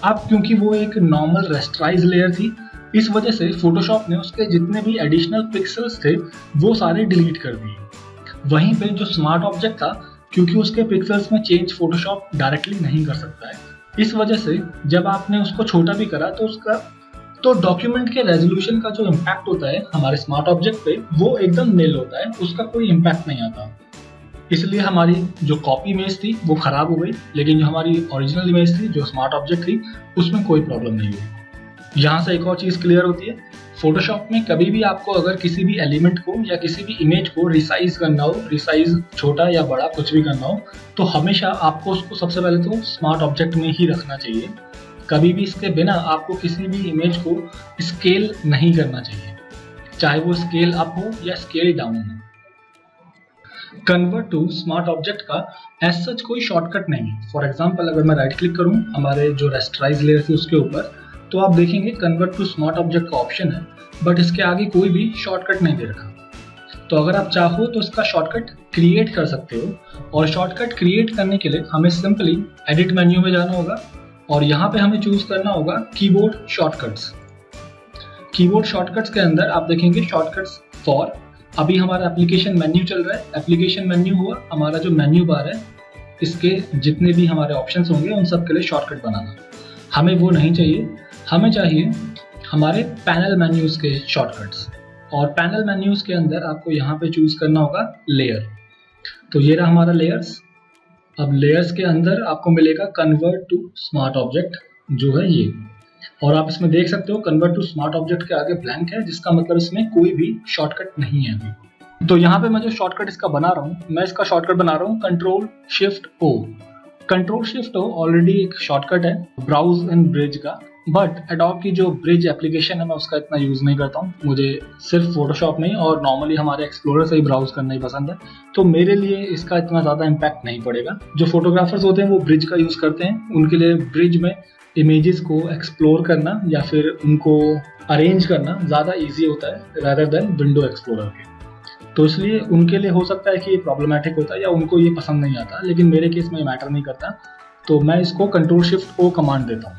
अब क्योंकि वो एक नॉर्मल रेस्टराइज लेयर थी, इस वजह से फोटोशॉप ने उसके जितने भी एडिशनल पिक्सेल्स थे वो सारे डिलीट कर दिए। वहीं पे जो स्मार्ट ऑब्जेक्ट था, क्योंकि उसके पिक्सेल्स में चेंज फोटोशॉप डायरेक्टली नहीं कर सकता है, इस वजह से जब आपने उसको छोटा भी करा तो डॉक्यूमेंट के रेजोल्यूशन का जो इम्पैक्ट होता है हमारे स्मार्ट ऑब्जेक्ट पे, वो एकदम निल होता है, उसका कोई इम्पैक्ट नहीं आता। इसलिए हमारी जो कॉपी इमेज थी वो खराब हो गई, लेकिन जो हमारी ओरिजिनल इमेज थी, जो स्मार्ट ऑब्जेक्ट थी, उसमें कोई प्रॉब्लम नहीं हुई। यहाँ से एक और चीज़ क्लियर होती है, फोटोशॉप में कभी भी आपको अगर किसी भी एलिमेंट को या किसी भी इमेज को रिसाइज करना हो, रिसाइज छोटा या बड़ा कुछ भी करना हो, तो हमेशा आपको उसको सबसे पहले तो स्मार्ट ऑब्जेक्ट में ही रखना चाहिए। कभी भी इसके बिना आपको किसी भी इमेज को स्केल नहीं करना चाहिए, चाहे वो स्केल अप हो या स्केल डाउन हो। कन्वर्ट टू स्मार्ट ऑब्जेक्ट का एज सच कोई शॉर्टकट नहीं है। फॉर एग्जांपल, अगर मैं राइट क्लिक करूं हमारे जो रेस्टराइज लेयर थी उसके ऊपर, तो आप देखेंगे कन्वर्ट टू स्मार्ट ऑब्जेक्ट का ऑप्शन है, बट इसके आगे कोई भी शॉर्टकट नहीं दे रखा। तो अगर आप चाहो तो इसका शॉर्टकट क्रिएट कर सकते हो, और शॉर्टकट क्रिएट करने के लिए हमें सिंपली एडिट मेन्यू में जाना होगा और यहाँ पे हमें चूज करना होगा कीबोर्ड शॉर्टकट्स। कीबोर्ड शॉर्टकट्स के अंदर आप देखेंगे शॉर्टकट्स फॉर। अभी हमारा एप्लीकेशन मेन्यू चल रहा है, एप्लीकेशन मेन्यू हुआ हमारा जो मेन्यू बार है, इसके जितने भी हमारे ऑप्शंस होंगे उन सब के लिए शॉर्टकट बनाना। हमें वो नहीं चाहिए, हमें चाहिए हमारे पैनल मेन्यूज के शॉर्टकट्स। और पैनल मेन्यूज के अंदर आपको यहाँ पे चूज करना होगा लेयर। तो ये रहा हमारा लेयर्स। अब लेयर्स के अंदर आपको मिलेगा कन्वर्ट टू स्मार्ट ऑब्जेक्ट, जो है ये, और आप इसमें देख सकते हो कन्वर्ट टू स्मार्ट ऑब्जेक्ट के आगे ब्लैंक है, जिसका मतलब इसमें कोई भी शॉर्टकट नहीं है अभी। तो यहाँ पे मैं जो शॉर्टकट इसका बना रहा हूँ, मैं इसका शॉर्टकट बना रहा हूँ कंट्रोल शिफ्ट ओ। कंट्रोल शिफ्ट ओ ऑलरेडी एक शॉर्टकट है ब्राउज इन ब्रिज का, बट एडोब की जो ब्रिज एप्लीकेशन है मैं उसका इतना यूज नहीं करता हूँ। मुझे सिर्फ फोटोशॉप नहीं और नॉर्मली हमारे एक्सप्लोरर से ही ब्राउज करना ही पसंद है, तो मेरे लिए इसका इतना ज़्यादा इम्पैक्ट नहीं पड़ेगा। जो फोटोग्राफर्स होते हैं वो ब्रिज का यूज़ करते हैं, उनके लिए ब्रिज में इमेजेस को एक्सप्लोर करना या फिर उनको अरेंज करना ज़्यादा ईजी होता है रादर देन विंडो एक्सप्लोरर के। तो इसलिए उनके लिए हो सकता है कि ये प्रॉब्लमेटिक होता है या उनको ये पसंद नहीं आता, लेकिन मेरे केस में मैटर नहीं करता। तो मैं इसको कंट्रोल शिफ्ट ओ कमांड देता हूँ,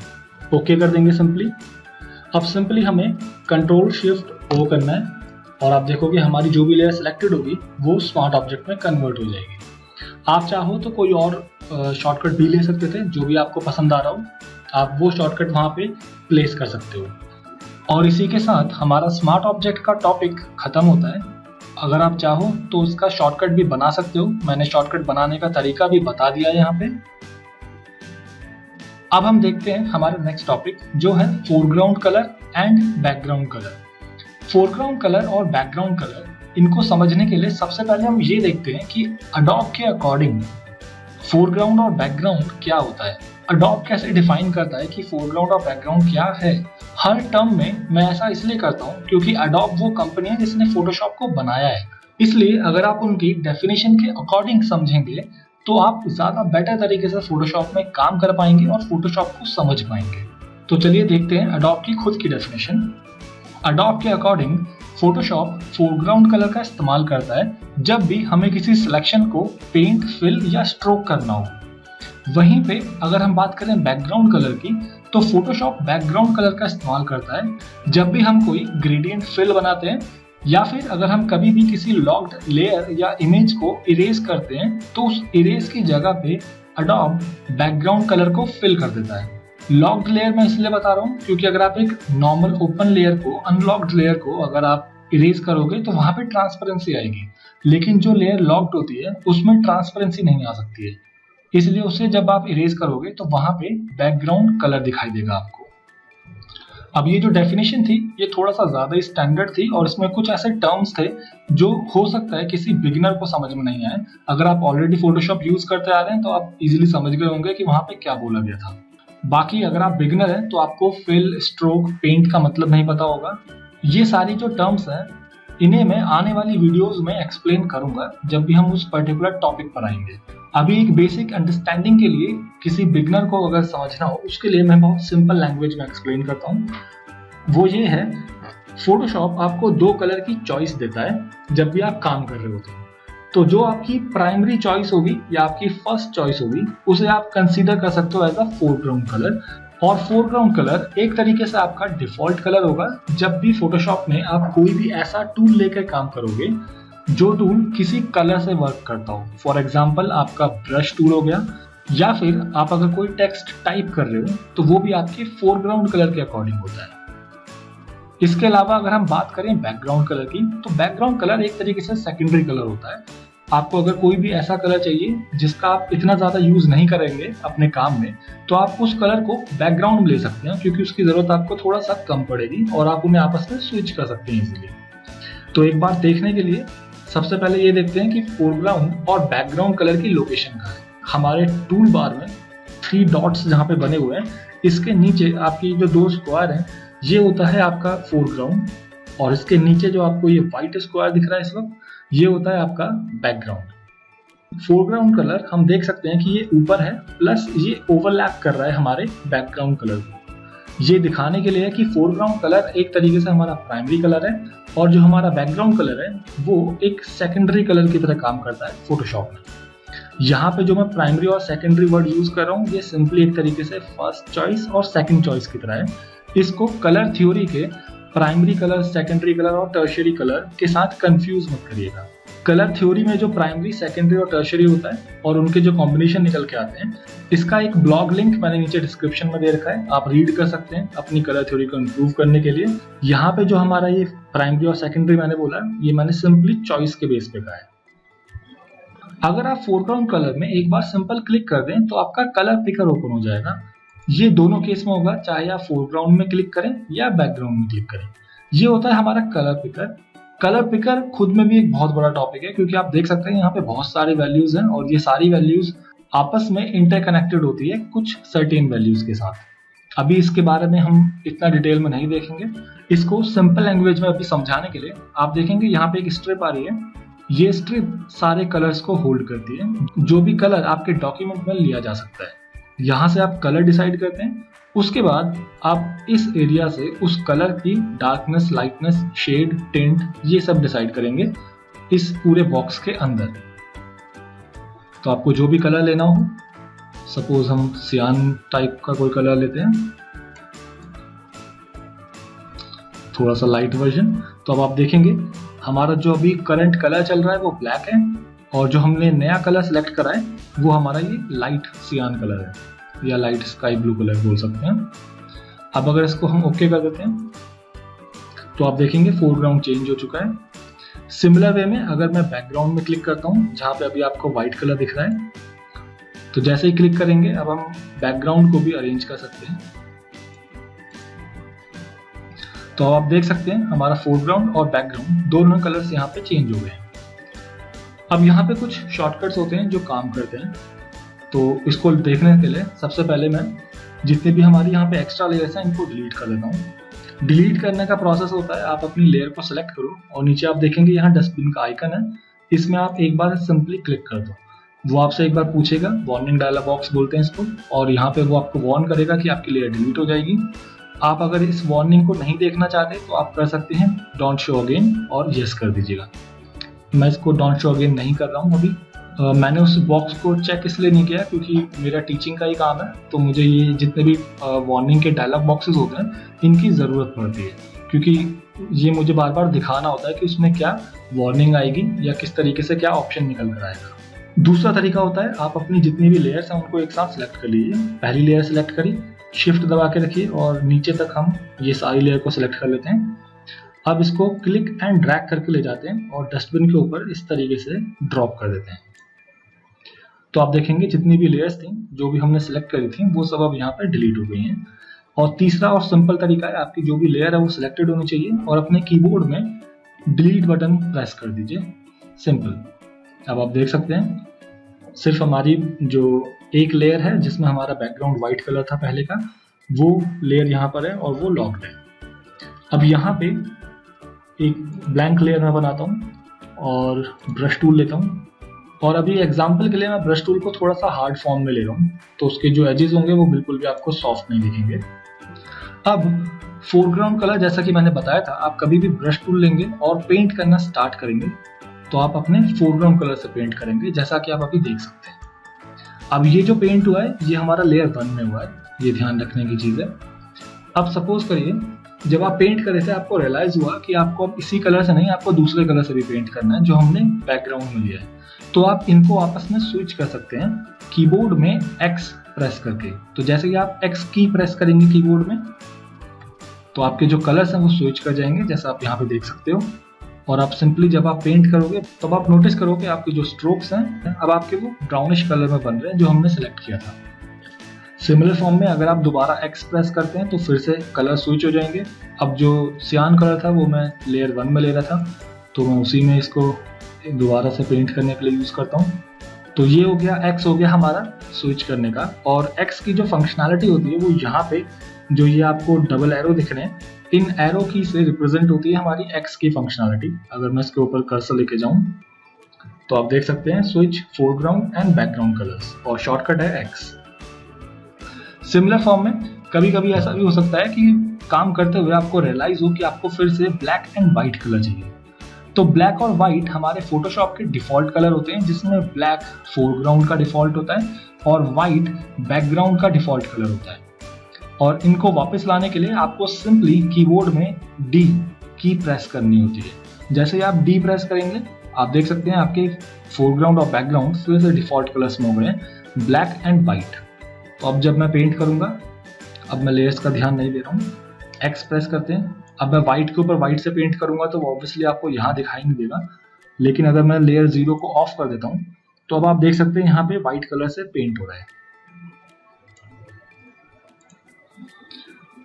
ओके कर देंगे सिंपली। अब सिंपली हमें कंट्रोल शिफ्ट ओ करना है और आप देखोगे हमारी जो भी लेयर सिलेक्टेड होगी वो स्मार्ट ऑब्जेक्ट में कन्वर्ट हो जाएगी। आप चाहो तो कोई और शॉर्टकट भी ले सकते थे, जो भी आपको पसंद आ रहा हो आप वो शॉर्टकट वहाँ पे प्लेस कर सकते हो। और इसी के साथ हमारा स्मार्ट ऑब्जेक्ट का टॉपिक खत्म होता है। अगर आप चाहो तो उसका शॉर्टकट भी बना सकते हो, मैंने शॉर्टकट बनाने का तरीका भी बता दिया है यहाँ पे। अब हम देखते हैं हमारा नेक्स्ट टॉपिक, जो है foreground colour and background colour. Foreground colour और बैकग्राउंड कलर, इनको समझने के लिए सबसे पहले हम ये देखते हैं कि एडोब के अकॉर्डिंग फोरग्राउंड और बैकग्राउंड क्या होता है। एडोब कैसे डिफाइन करता है कि फोरग्राउंड और बैकग्राउंड क्या है। हर टर्म में मैं ऐसा इसलिए करता हूँ क्योंकि एडोब वो कंपनी है जिसने फोटोशॉप को बनाया है, इसलिए अगर आप उनकी डेफिनेशन के अकॉर्डिंग समझेंगे तो आप ज़्यादा बेटर तरीके से फोटोशॉप में काम कर पाएंगे और फोटोशॉप को समझ पाएंगे। तो चलिए देखते हैं एडोब की खुद की डेफिनेशन। एडोब के अकॉर्डिंग फोटोशॉप फोरग्राउंड कलर का इस्तेमाल करता है जब भी हमें किसी सिलेक्शन को पेंट, फिल या स्ट्रोक करना हो। वहीं पे अगर हम बात करें बैकग्राउंड कलर की, तो फोटोशॉप बैकग्राउंड कलर का इस्तेमाल करता है जब भी हम कोई ग्रेडियंट फिल बनाते हैं या फिर अगर हम कभी भी किसी लॉक्ड लेयर या इमेज को इरेज करते हैं तो उस इरेज की जगह पे एडोब बैकग्राउंड कलर को फिल कर देता है। लॉक्ड लेयर मैं इसलिए बता रहा हूँ क्योंकि अगर आप एक नॉर्मल ओपन लेयर को, अनलॉक्ड लेयर को अगर आप इरेज करोगे तो वहां पे ट्रांसपेरेंसी आएगी, लेकिन जो लेयर लॉक्ड होती है उसमें ट्रांसपेरेंसी नहीं आ सकती है। इसलिए उसे जब आप इरेज करोगे तो वहां पे बैकग्राउंड कलर दिखाई देगा आपको। अब ये जो डेफिनेशन थी ये थोड़ा सा ज्यादा स्टैंडर्ड थी और इसमें कुछ ऐसे टर्म्स थे जो हो सकता है किसी बिगिनर को समझ में नहीं आए। अगर आप ऑलरेडी फोटोशॉप यूज करते आ रहे हैं तो आप इजीली समझ गए होंगे कि वहां पे क्या बोला गया था। बाकी अगर आप बिगिनर हैं तो आपको फिल, स्ट्रोक, पेंट का मतलब नहीं पता होगा। ये सारी जो टर्म्स हैं इन्हें मैं आने वाली वीडियोस में एक्सप्लेन करूंगा जब भी हम उस पर्टिकुलर टॉपिक पर आएंगे। अभी एक बेसिक अंडरस्टैंडिंग के लिए किसी बिगनर को अगर समझना हो उसके लिए मैं बहुत सिंपल लैंग्वेज में एक्सप्लेन करता हूँ। वो ये है, फोटोशॉप आपको 2 कलर की चॉइस देता है जब भी आप काम कर रहे होते हैं। तो जो आपकी प्राइमरी चॉइस होगी या आपकी फर्स्ट चॉइस होगी उसे आप कंसीडर कर सकते हो एज अ फोरग्राउंड कलर। और फोरग्राउंड कलर एक तरीके से आपका डिफॉल्ट कलर होगा जब भी फोटोशॉप में आप कोई भी ऐसा टूल लेकर काम करोगे जो टूल किसी कलर से वर्क करता हो। फॉर एग्जाम्पल आपका ब्रश टूल हो गया, या फिर आप अगर कोई टेक्स्ट टाइप कर रहे हो तो वो भी आपके फोरग्राउंड कलर के अकॉर्डिंग होता है। इसके अलावा अगर हम बात करें बैकग्राउंड कलर की तो बैकग्राउंड कलर एक तरीके से सेकेंडरी कलर होता है। आपको अगर कोई भी ऐसा कलर चाहिए जिसका आप इतना ज्यादा यूज नहीं करेंगे अपने काम में तो आप उस कलर को बैकग्राउंड में ले सकते हैं क्योंकि उसकी जरूरत आपको थोड़ा सा कम पड़ेगी और आप उन्हें आपस में स्विच कर सकते हैं इजीली। तो एक बार देखने के लिए सबसे पहले ये देखते हैं कि फोरग्राउंड और बैकग्राउंड कलर की लोकेशन कहाँ है। हमारे टूल बार में 3 डॉट्स जहाँ पे बने हुए हैं इसके नीचे आपकी जो 2 स्क्वायर हैं ये होता है आपका फोरग्राउंड और इसके नीचे जो आपको ये व्हाइट स्क्वायर दिख रहा है इस वक्त ये होता है आपका बैकग्राउंड। फोरग्राउंड कलर हम देख सकते हैं कि ये ऊपर है प्लस ये ओवरलैप कर रहा है हमारे बैकग्राउंड कलर को। ये दिखाने के लिए है कि फोरग्राउंड कलर एक तरीके से हमारा प्राइमरी कलर है और जो हमारा बैकग्राउंड कलर है वो एक सेकेंडरी कलर की तरह काम करता है फोटोशॉप में। यहाँ पे जो मैं प्राइमरी और सेकेंडरी वर्ड यूज कर रहा हूँ ये सिंपली एक तरीके से फर्स्ट चॉइस और सेकंड चॉइस की तरह है। इसको कलर थ्योरी के प्राइमरी कलर, सेकेंडरी कलर और टर्शियरी कलर के साथ कंफ्यूज मत करिएगा। कलर थ्योरी में जो प्राइमरी, सेकेंडरी और टर्शियरी होता है और उनके जो कॉम्बिनेशन निकल के आते हैं इसका एक ब्लॉग लिंक मैंने नीचे डिस्क्रिप्शन में दे रखा है, आप रीड कर सकते हैं अपनी कलर थ्योरी को इम्प्रूव करने के लिए। यहाँ पे जो हमारा ये प्राइमरी और सेकेंडरी मैंने बोला ये मैंने सिंपली चॉइस के बेस पे कहा है। अगर आप फोरग्राउंड कलर में एक बार सिंपल क्लिक कर दें तो आपका कलर पिकर ओपन हो जाएगा। ये दोनों केस में होगा, चाहे आप फोरग्राउंड में क्लिक करें या बैकग्राउंड में क्लिक करें। ये होता है हमारा कलर पिकर। कलर पिकर खुद में भी एक बहुत बड़ा टॉपिक है क्योंकि आप देख सकते हैं यहाँ पे बहुत सारी वैल्यूज हैं और ये सारी वैल्यूज आपस में इंटरकनेक्टेड होती है कुछ सर्टेन वैल्यूज के साथ। अभी इसके बारे में हम इतना डिटेल में नहीं देखेंगे। इसको सिंपल लैंग्वेज में अभी समझाने के लिए आप देखेंगे यहाँ पे एक स्ट्रिप आ रही है। ये स्ट्रिप सारे कलर्स को होल्ड करती है, जो भी कलर आपके डॉक्यूमेंट में लिया जा सकता है। यहाँ से आप कलर डिसाइड करते हैं, उसके बाद आप इस एरिया से उस कलर की डार्कनेस, लाइटनेस, शेड, टिंट ये सब डिसाइड करेंगे इस पूरे बॉक्स के अंदर। तो आपको जो भी कलर लेना हो, सपोज हम सियान टाइप का कोई कलर लेते हैं, थोड़ा सा लाइट वर्जन। तो अब आप देखेंगे हमारा जो अभी करंट कलर चल रहा है वो ब्लैक है और जो हमने नया कलर सेलेक्ट करा है वो हमारा ये लाइट सियान कलर है या लाइट स्काई ब्लू कलर बोल सकते हैं। अब अगर इसको हम ओके कर देते हैं तो आप देखेंगे फोरग्राउंड चेंज हो चुका है। सिमिलर वे में अगर मैं बैकग्राउंड में क्लिक करता हूँ जहाँ पे अभी आपको व्हाइट कलर दिख रहा है, तो जैसे ही क्लिक करेंगे अब हम बैकग्राउंड को भी अरेंज कर सकते हैं। तो आप देख सकते हैं हमारा फोरग्राउंड और बैकग्राउंड दोनों कलर्स यहाँ पे चेंज हो गए हैं। अब यहाँ पे कुछ शॉर्टकट्स होते हैं जो काम करते हैं, तो इसको देखने के लिए सबसे पहले मैं जितने भी हमारी यहाँ पे एक्स्ट्रा लेयर्स हैं इनको डिलीट कर देता हूँ। डिलीट करने का प्रोसेस होता है, आप अपनी लेयर को सेलेक्ट करो और नीचे आप देखेंगे यहाँ डस्टबिन का आइकन है, इसमें आप एक बार सिंपली क्लिक कर दो। वो आपसे एक बार पूछेगा, वार्निंग डायलॉग बॉक्स बोलते हैं इसको, और यहाँ पे वो आपको वार्न करेगा कि आपकी लेयर डिलीट हो जाएगी। आप अगर इस वार्निंग को नहीं देखना चाहते तो आप कर सकते हैं डोंट शो अगेन और यस कर दीजिएगा। मैं इसको डोंट शो अगेन नहीं कर रहा हूँ अभी। मैंने उस बॉक्स को चेक इसलिए नहीं किया क्योंकि मेरा टीचिंग का ही काम है, तो मुझे ये जितने भी वार्निंग के डायलॉग बॉक्सेस होते हैं इनकी ज़रूरत पड़ती है, क्योंकि ये मुझे बार बार दिखाना होता है कि उसमें क्या वार्निंग आएगी या किस तरीके से क्या ऑप्शन निकल कर आएगा। दूसरा तरीका होता है आप अपनी जितनी भी लेयर्स हैं उनको एक साथ सेलेक्ट कर लीजिए। पहली लेयर सेलेक्ट करी, शिफ्ट दबा के रखिए और नीचे तक हम ये सारी लेयर को सिलेक्ट कर लेते हैं। अब इसको क्लिक एंड ड्रैग करके ले जाते हैं और डस्टबिन के ऊपर इस तरीके से ड्रॉप कर देते हैं। तो आप देखेंगे जितनी भी लेयर्स थी जो भी हमने सेलेक्ट करी थी वो सब अब यहाँ पर डिलीट हो गई हैं। और तीसरा और सिंपल तरीका है, आपकी जो भी लेयर है वो सिलेक्टेड होनी चाहिए और अपने कीबोर्ड में डिलीट बटन प्रेस कर दीजिए, सिंपल। अब आप देख सकते हैं सिर्फ हमारी जो एक लेयर है जिसमें हमारा बैकग्राउंड व्हाइट कलर था पहले का, वो लेयर यहाँ पर है और वो लॉक्ड है। अब यहाँ पे एक ब्लैंक लेयर मैं बनाता हूँ और ब्रश टूल लेता हूँ, और अभी एग्जांपल के लिए मैं ब्रश टूल को थोड़ा सा हार्ड फॉर्म में ले रहा हूँ, तो उसके जो एजेस होंगे वो बिल्कुल भी आपको सॉफ्ट नहीं दिखेंगे। अब फोरग्राउंड कलर, जैसा कि मैंने बताया था, आप कभी भी ब्रश टूल लेंगे और पेंट करना स्टार्ट करेंगे तो आप अपने फोरग्राउंड कलर से पेंट करेंगे, जैसा कि आप अभी देख सकते हैं। अब ये जो पेंट हुआ है ये हमारा लेयर 1 में हुआ है, ये ध्यान रखने की चीज़ है। अब सपोज करिए जब आप पेंट कर रहे थे आपको रियलाइज हुआ कि आपको अब इसी कलर से नहीं, आपको दूसरे कलर से भी पेंट करना है जो हमने बैकग्राउंड में लिया है, तो आप इनको आपस में स्विच कर सकते हैं कीबोर्ड में X प्रेस करके। तो जैसे कि आप X की प्रेस करेंगे कीबोर्ड में तो आपके जो कलर्स हैं वो स्विच कर जाएंगे, जैसा आप यहाँ पे देख सकते हो। और आप सिंपली जब आप पेंट करोगे तब आप नोटिस करोगे आपके जो स्ट्रोक्स हैं अब आपके वो ब्राउनिश कलर में बन रहे हैं जो हमने सेलेक्ट किया था। सिमिलर फॉर्म में अगर आप दोबारा X प्रेस करते हैं तो फिर से कलर स्विच हो जाएंगे। अब जो सियान कलर था वो मैं लेयर 1 में ले रहा था, तो मैं उसी में इसको दोबारा से पेंट करने के लिए यूज़ करता हूँ। तो ये हो गया, X हो गया हमारा स्विच करने का। और X की जो फंक्शनैलिटी होती है वो यहाँ पे जो ये आपको डबल एरो दिख रहे हैं, इन एरो की से रिप्रेजेंट होती है हमारी X की फंक्शनैलिटी। अगर मैं इसके ऊपर कर्सर लेके जाऊं तो आप देख सकते हैं switch foreground and background colours, और शॉर्टकट है X। सिमिलर फॉर्म में कभी कभी ऐसा भी हो सकता है कि काम करते हुए आपको रियलाइज हो कि आपको फिर से ब्लैक एंड व्हाइट कलर चाहिए। तो ब्लैक और व्हाइट हमारे फोटोशॉप के डिफॉल्ट कलर होते हैं, जिसमें ब्लैक फोरग्राउंड का डिफॉल्ट होता है और व्हाइट बैकग्राउंड का डिफॉल्ट कलर होता है। और इनको वापस लाने के लिए आपको सिंपली कीबोर्ड में D की प्रेस करनी होती है। जैसे ही आप D प्रेस करेंगे आप देख सकते हैं आपके फोरग्राउंड और बैकग्राउंड फिर से डिफॉल्ट कलर्स में हो गए हैं, ब्लैक एंड व्हाइट। तो अब जब मैं पेंट करूंगा, अब मैं लेयर्स का ध्यान नहीं दे रहा हूँ, X प्रेस करते हैं। अब मैं व्हाइट के ऊपर व्हाइट से पेंट करूंगा तो ऑब्वियसली आपको यहाँ दिखाई नहीं देगा, लेकिन अगर मैं लेयर 0 को ऑफ कर देता हूँ तो अब आप देख सकते हैं यहाँ पे व्हाइट कलर से पेंट हो रहा है।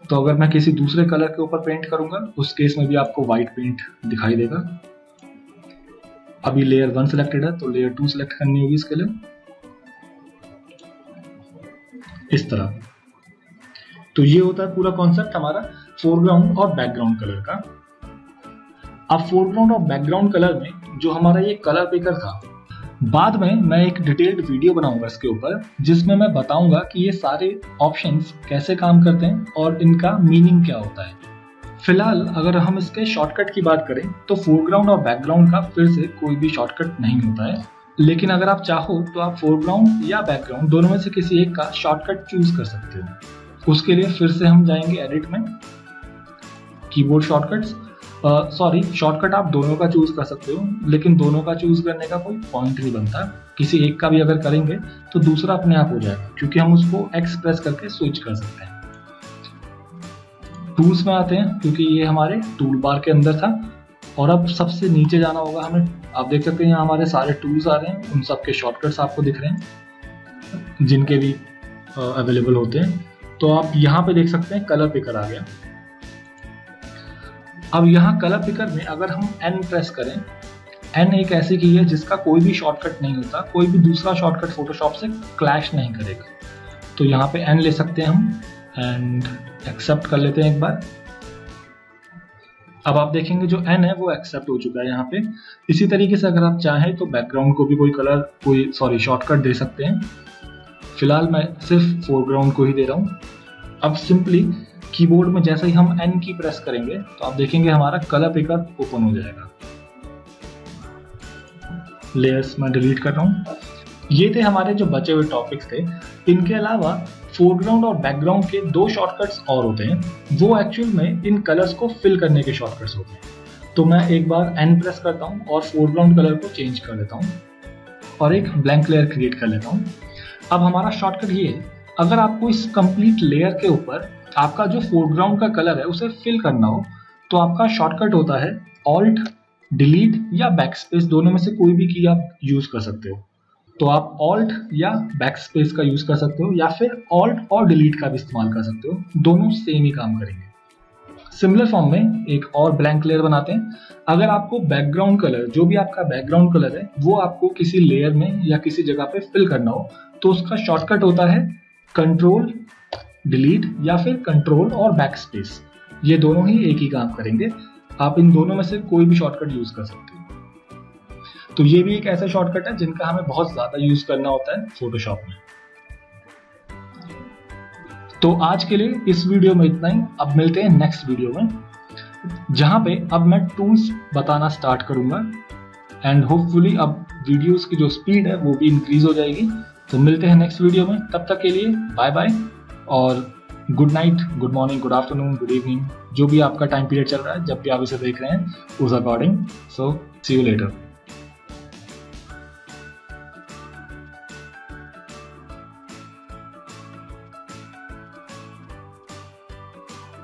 तो अगर मैं किसी दूसरे कलर के ऊपर पेंट करूंगा उस केस में भी आपको व्हाइट पेंट दिखाई देगा। अभी लेयर 1 सिलेक्टेड है तो लेयर 2 सिलेक्ट करनी होगी इसके लिए, इस तरह। तो ये होता है पूरा कॉन्सेप्ट हमारा फोरग्राउंड और बैकग्राउंड कलर का। अब फोरग्राउंड और बैकग्राउंड कलर में जो हमारा ये कलर पिकर था, बाद में मैं एक डिटेल्ड वीडियो बनाऊंगा इसके ऊपर, जिसमें मैं बताऊंगा कि ये सारे ऑप्शंस कैसे काम करते हैं और इनका मीनिंग क्या होता है। फिलहाल अगर हम इसके शॉर्टकट की बात करें तो फोरग्राउंड और बैकग्राउंड का फिर से कोई भी शॉर्टकट नहीं होता है, लेकिन अगर आप चाहो तो आप फोरग्राउंड या बैकग्राउंड दोनों में से किसी एक का शॉर्टकट चूज कर सकते हो। उसके लिए फिर से हम जाएंगे एडिट में, कीबोर्ड शॉर्टकट्स, सॉरी शॉर्टकट आप दोनों का चूज कर सकते हो, लेकिन दोनों का चूज करने का कोई पॉइंट नहीं बनता। किसी एक का भी अगर करेंगे तो दूसरा अपने आप हो जाएगा, क्योंकि हम उसको X प्रेस करके स्विच कर सकते हैं। टूल्स में आते हैं, क्योंकि ये हमारे टूल बार के अंदर था, और अब सबसे नीचे जाना होगा हमें। आप देख सकते हैं यहाँ हमारे सारे टूल्स आ रहे हैं, उन सब के शॉर्टकट्स आपको दिख रहे हैं जिनके भी अवेलेबल होते हैं। तो आप यहाँ पे देख सकते हैं कलर पिकर आ गया। अब यहाँ कलर पिकर में अगर हम N प्रेस करें, N एक ऐसी की है जिसका कोई भी शॉर्टकट नहीं होता, कोई भी दूसरा शॉर्टकट फोटोशॉप से क्लैश नहीं करेगा। तो यहाँ पे N ले सकते हैं हम एंड एक्सेप्ट कर लेते हैं एक बार। अब आप देखेंगे जो N है वो एक्सेप्ट हो चुका है यहाँ पे। इसी तरीके से अगर आप चाहें तो बैकग्राउंड को भी कोई शॉर्टकट दे सकते हैं। फिलहाल मैं सिर्फ फोरग्राउंड को ही दे रहा हूँ। अब सिंपली कीबोर्ड में जैसे ही हम N की प्रेस करेंगे तो आप देखेंगे हमारा कलर पिकर ओपन हो जाएगा। लेयर्स मैं डिलीट कर रहा हूँ। ये थे हमारे जो बचे हुए टॉपिक्स थे। इनके अलावा फोरग्राउंड और बैकग्राउंड के 2 शॉर्टकट्स और होते हैं, वो एक्चुअल में इन कलर्स को फिल करने के शॉर्टकट्स होते हैं। तो मैं एक बार N प्रेस करता हूँ और फोरग्राउंड कलर को चेंज कर देता हूँ और एक ब्लैंक लेयर क्रिएट कर लेता हूँ। अब हमारा शॉर्टकट ये है, अगर आपको इस कंप्लीट लेयर के ऊपर आपका जो फोरग्राउंड का कलर है उसे फिल करना हो तो आपका शॉर्टकट होता है ऑल्ट, डिलीट या बैकस्पेस, दोनों में से कोई भी की आप यूज कर सकते हो। तो आप ऑल्ट या बैक स्पेस का यूज कर सकते हो, या फिर ऑल्ट और डिलीट का भी इस्तेमाल कर सकते हो, दोनों सेम ही काम करेंगे। सिमिलर फॉर्म में एक और ब्लैंक लेयर बनाते हैं। अगर आपको बैकग्राउंड कलर, जो भी आपका बैकग्राउंड कलर है, वो आपको किसी लेयर में या किसी जगह पे फिल करना हो, तो उसका शॉर्टकट होता है कंट्रोल डिलीट या फिर कंट्रोल और बैक स्पेस। ये दोनों ही एक ही काम करेंगे। आप इन दोनों में से कोई भी शॉर्टकट यूज कर सकते हो। तो ये भी एक ऐसा शॉर्टकट है जिनका हमें बहुत ज्यादा यूज करना होता है फोटोशॉप में। तो आज के लिए इस वीडियो में इतना ही। अब मिलते हैं नेक्स्ट वीडियो में, जहां पे अब मैं टूल्स बताना स्टार्ट करूंगा एंड होपफुली अब वीडियोस की जो स्पीड है वो भी इंक्रीज हो जाएगी। तो मिलते हैं नेक्स्ट वीडियो में, तब तक के लिए बाय बाय और good night, good morning, good afternoon, good evening, जो भी आपका टाइम पीरियड चल रहा है, जब भी आप इसे देख रहे हैं उस according. So see you letter.